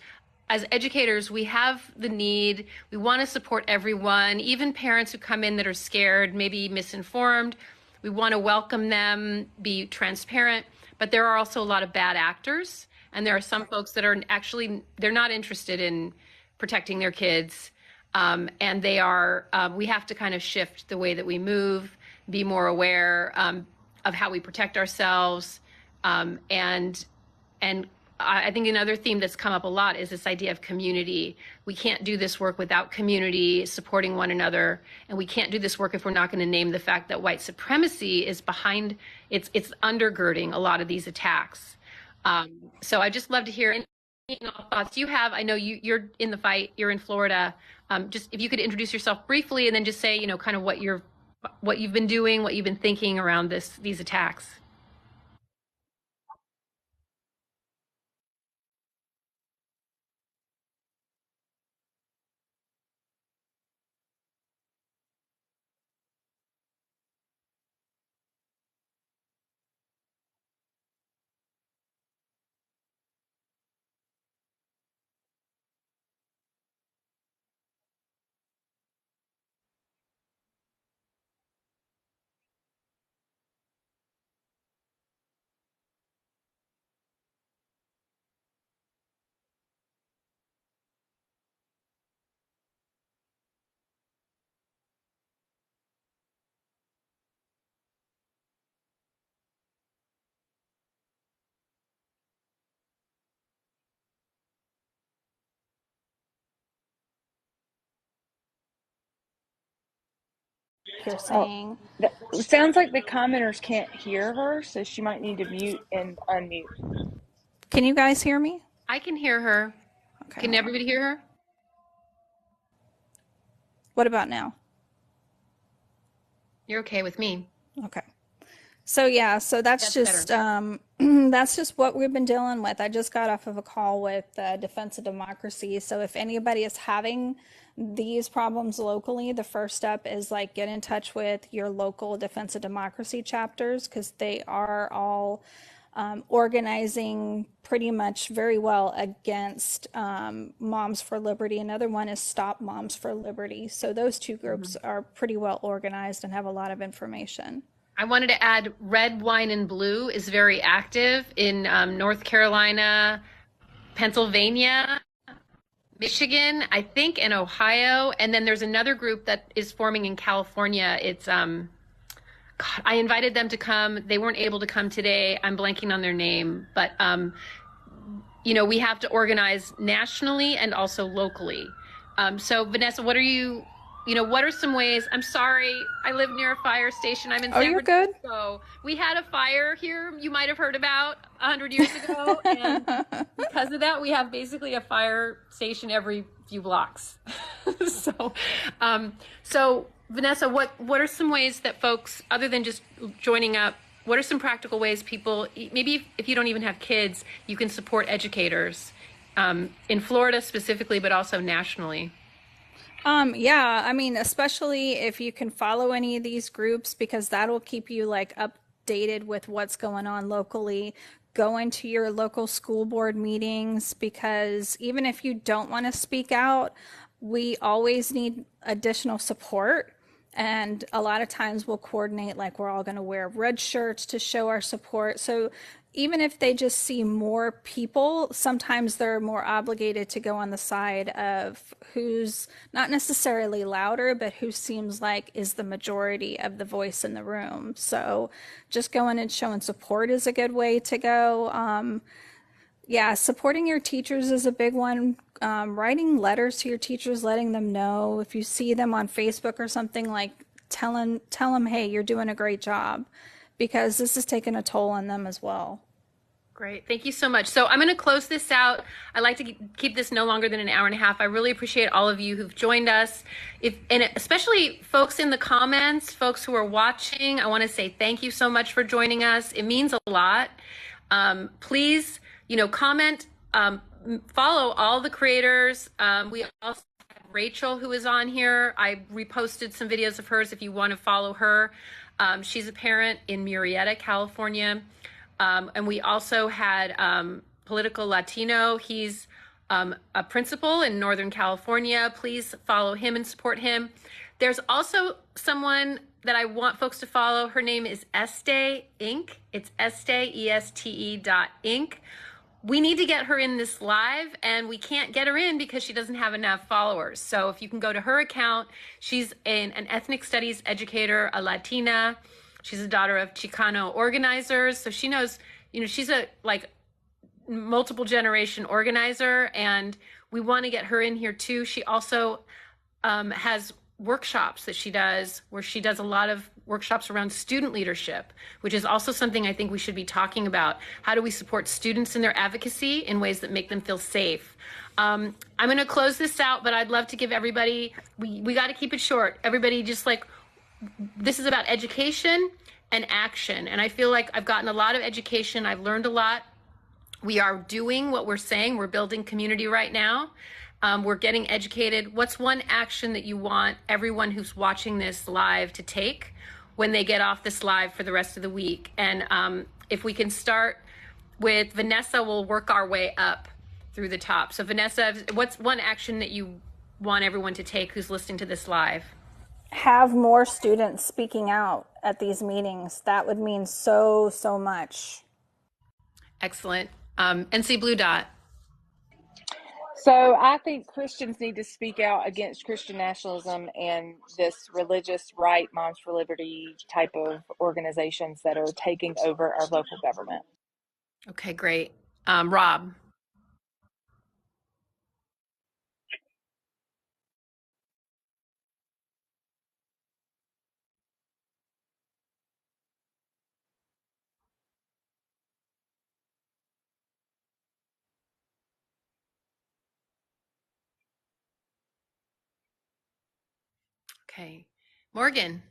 as educators, we have the need, we want to support everyone, even parents who come in that are scared, maybe misinformed. We want to welcome them, be transparent, but there are also a lot of bad actors, and there are some folks that are actually, they're not interested in protecting their kids. And they are, we have to kind of shift the way that we move, be more aware of how we protect ourselves. And I think another theme that's come up a lot is this idea of community. We can't do this work without community supporting one another, and we can't do this work if we're not going to name the fact that white supremacy is behind, it's undergirding a lot of these attacks. So I just love to hear any thoughts you have. I know you're in the fight, you're in Florida. Just if you could introduce yourself briefly and then just say, kind of what you've been doing, what you've been thinking around these attacks. You're saying. It sounds like the commenters can't hear her, so she might need to mute and unmute. Can you guys hear me? I can hear her. Okay. Can everybody hear her? What about now? You're okay with me. Okay. So yeah, so that's just that's just what we've been dealing with. I just got off of a call with Defense of Democracy. So if anybody is having these problems locally, the first step is like get in touch with your local Defense of Democracy chapters, because they are all organizing pretty much very well against Moms for Liberty. Another one is Stop Moms for Liberty. So those two groups are pretty well organized and have a lot of information. I wanted to add Red, Wine, and Blue is very active in North Carolina, Pennsylvania, Michigan, I think, and Ohio. And then there's another group that is forming in California. It's, God, I invited them to come. They weren't able to come today. I'm blanking on their name. But, we have to organize nationally and also locally. So, Vanessa, what are some ways? I'm sorry, I live near a fire station. I'm in San Francisco. Good. We had a fire here you might have heard about 100 years ago. And because of that, we have basically a fire station every few blocks. So Vanessa, what are some ways that folks, other than just joining up, what are some practical ways people, maybe if you don't even have kids, you can support educators in Florida specifically, but also nationally? Yeah, I mean, especially if you can follow any of these groups, because that'll keep you like updated with what's going on locally. Go into your local school board meetings, because even if you don't want to speak out, we always need additional support. And a lot of times we'll coordinate, like we're all going to wear red shirts to show our support. So even if they just see more people, sometimes they're more obligated to go on the side of who's not necessarily louder, but who seems like is the majority of the voice in the room. So just going and showing support is a good way to go. Yeah, supporting your teachers is a big one. Writing letters to your teachers, letting them know. If you see them on Facebook or something, like tell them, hey, you're doing a great job, because this is taking a toll on them as well. Great. Thank you so much. So I'm going to close this out. I like to keep this no longer than an hour and a half. I really appreciate all of you who've joined us, and especially folks in the comments, folks who are watching. I want to say thank you so much for joining us. It means a lot. Please, comment, follow all the creators. We also have Rachel, who is on here. I reposted some videos of hers if you want to follow her. She's a parent in Murrieta, California. And we also had Political Latino. He's a principal in Northern California. Please follow him and support him. There's also someone that I want folks to follow. Her name is Este Inc. It's Este, ESTE.Inc. we need to get her in this live, and we can't get her in because she doesn't have enough followers. So if you can go to her account, she's an ethnic studies educator, a Latina. She's a daughter of Chicano organizers. So she knows, she's a multiple generation organizer, and we want to get her in here too. She also has workshops that she does, where she does a lot of workshops around student leadership, which is also something I think we should be talking about. How do we support students in their advocacy in ways that make them feel safe? I'm going to close this out, but I'd love to give everybody, we got to keep it short. Everybody this is about education and action. And I feel like I've gotten a lot of education. I've learned a lot. We are doing what we're saying. We're building community right now. We're getting educated. What's one action that you want everyone who's watching this live to take when they get off this live for the rest of the week? And if we can start with Vanessa, we'll work our way up through the top. So Vanessa, what's one action that you want everyone to take who's listening to this live? Have more students speaking out at these meetings. That would mean so much. Excellent. NC Blue Dot. So I think Christians need to speak out against Christian nationalism and this religious right, Moms for Liberty type of organizations that are taking over our local government. Okay, great. Rob. Okay. Morgan.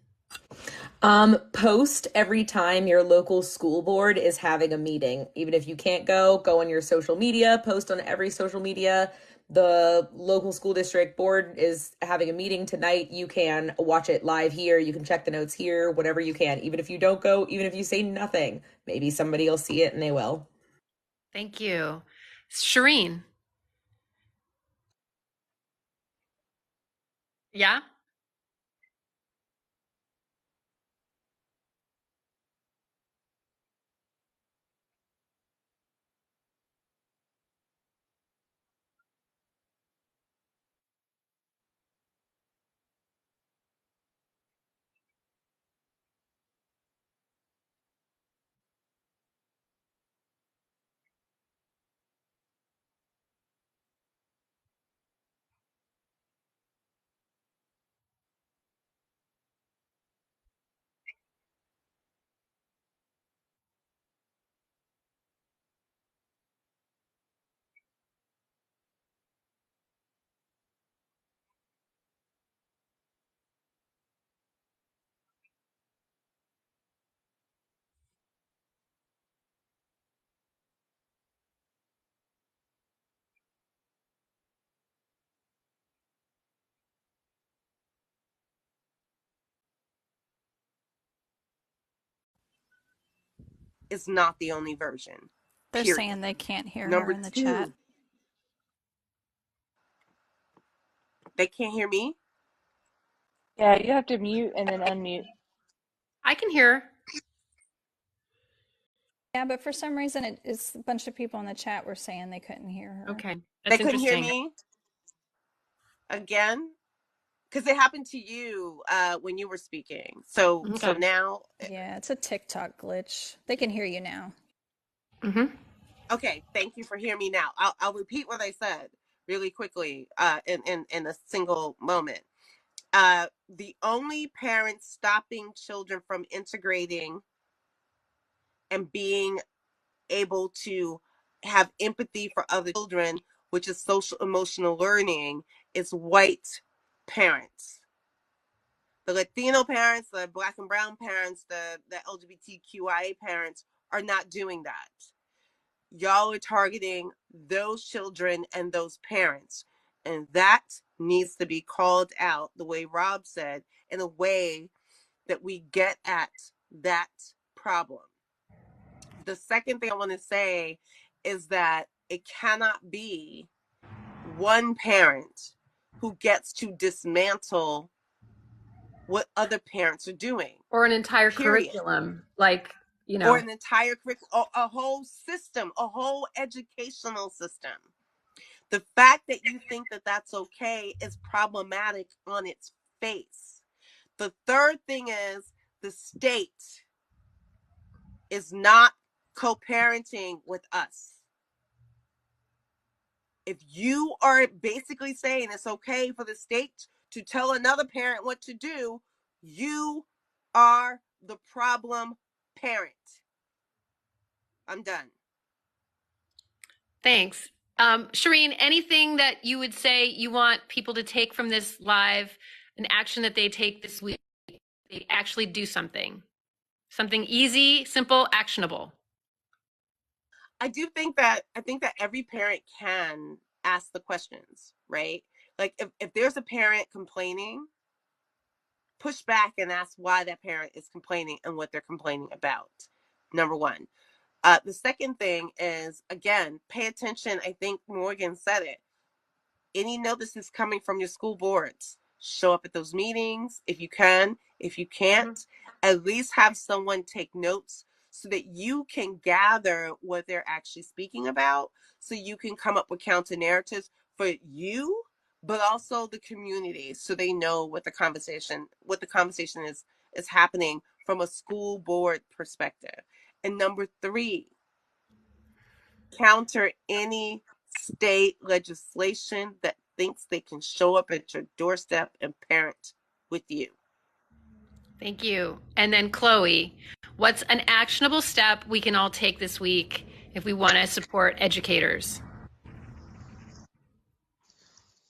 Post every time your local school board is having a meeting. Even if you can't go on your social media, post on every social media. The local school district board is having a meeting tonight. You can watch it live here. You can check the notes here, whatever you can. Even if you don't go, even if you say nothing, maybe somebody will see it and they will. Thank you. Shireen. Yeah? Is not the only version. They're Period. saying they can't hear her Number in the two, chat. they can't hear me. Yeah, you have to mute and then unmute. I can hear. Yeah, but for some reason, it's a bunch of people in the chat were saying they couldn't hear her. Okay. They couldn't hear me again, because it happened to you when you were speaking. So now. Yeah, it's a TikTok glitch. They can hear you now. Mm-hmm. Okay, thank you for hearing me now. I'll repeat what I said really quickly in a single moment. The only parents stopping children from integrating and being able to have empathy for other children, which is social emotional learning, is white parents. The Latino parents, the Black and brown parents, the LGBTQIA parents are not doing that. Y'all are targeting those children and those parents. And that needs to be called out, the way Rob said, in a way that we get at that problem. The second thing I want to say is that it cannot be one parent who gets to dismantle what other parents are doing. Or an entire Period. curriculum. Like, you or know. an entire curriculum, a whole system, a whole educational system. The fact that you think that that's okay is problematic on its face. The third thing is the state is not co-parenting with us. If you are basically saying it's okay for the state to tell another parent what to do, you are the problem parent. I'm done. Thanks. Shireen, anything that you would say you want people to take from this live, an action that they take this week, they actually do something easy, simple, actionable? I think that every parent can ask the questions, right? Like if there's a parent complaining, push back and ask why that parent is complaining and what they're complaining about. Number one. The second thing is, again, pay attention. I think Morgan said it. Any notices coming from your school boards, show up at those meetings if you can. If you can't, at least have someone take notes so that you can gather what they're actually speaking about, so you can come up with counter narratives for you, but also the community, so they know what the conversation is happening from a school board perspective. And number three, counter any state legislation that thinks they can show up at your doorstep and parent with you. Thank you. And then Chloe, what's an actionable step we can all take this week if we want to support educators?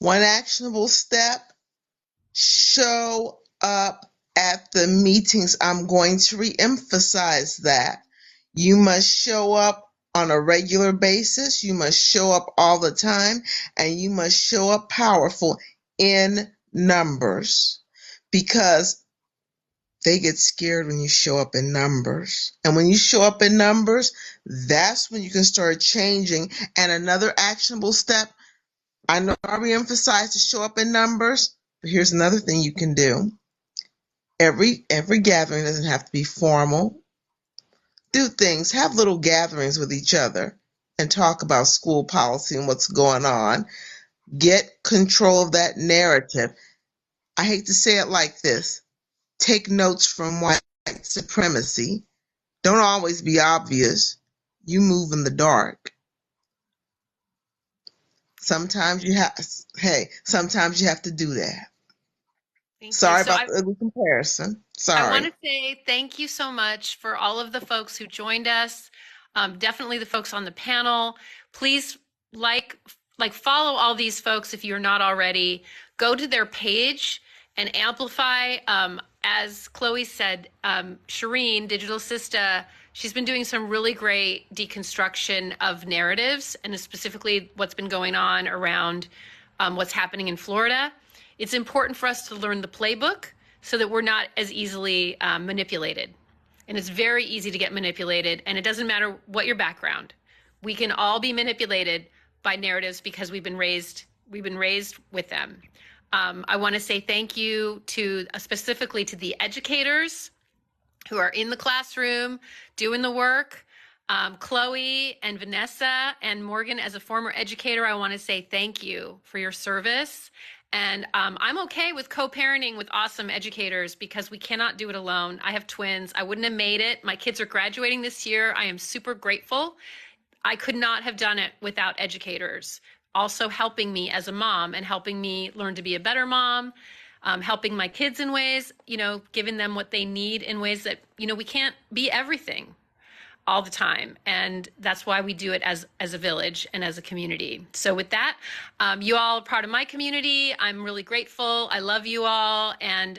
One actionable step: show up at the meetings. I'm going to reemphasize that. You must show up on a regular basis. You must show up all the time, and you must show up powerful in numbers, because they get scared when you show up in numbers. And when you show up in numbers, that's when you can start changing. And another actionable step, I know I re-emphasize to show up in numbers, but here's another thing you can do. Every gathering doesn't have to be formal. Do things, have little gatherings with each other and talk about school policy and what's going on. Get control of that narrative. I hate to say it like this. Take notes from white supremacy. Don't always be obvious. You move in the dark. Sometimes you have to do that. Thank you. Sorry So about the ugly comparison. I want Sorry. to say thank you so much for all of the folks who joined us. Definitely the folks on the panel. Please like follow all these folks if you're not already. Go to their page and amplify. As Chloe said, Shireen, Digital Sista, she's been doing some really great deconstruction of narratives, and specifically what's been going on around what's happening in Florida. It's important for us to learn the playbook so that we're not as easily manipulated. And it's very easy to get manipulated, and it doesn't matter what your background. We can all be manipulated by narratives because we've been raised with them. I want to say thank you to specifically to the educators who are in the classroom doing the work. Chloe and Vanessa and Morgan, as a former educator, I want to say thank you for your service. And I'm okay with co-parenting with awesome educators because we cannot do it alone. I have twins. I wouldn't have made it. My kids are graduating this year. I am super grateful. I could not have done it without educators also helping me as a mom and helping me learn to be a better mom, helping my kids in ways, giving them what they need in ways that, we can't be everything all the time. And that's why we do it as a village and as a community. So with that, you all are part of my community. I'm really grateful. I love you all. And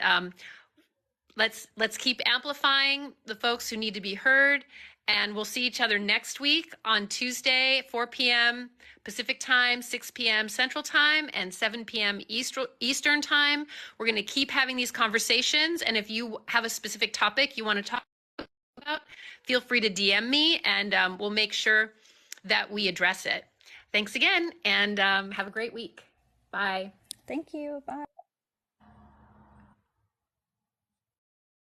let's keep amplifying the folks who need to be heard. And we'll see each other next week on Tuesday, 4 p.m. Pacific time, 6 p.m. Central time, and 7 p.m. Eastern time. We're going to keep having these conversations. And if you have a specific topic you want to talk about, feel free to DM me, and we'll make sure that we address it. Thanks again, and have a great week. Bye. Thank you. Bye.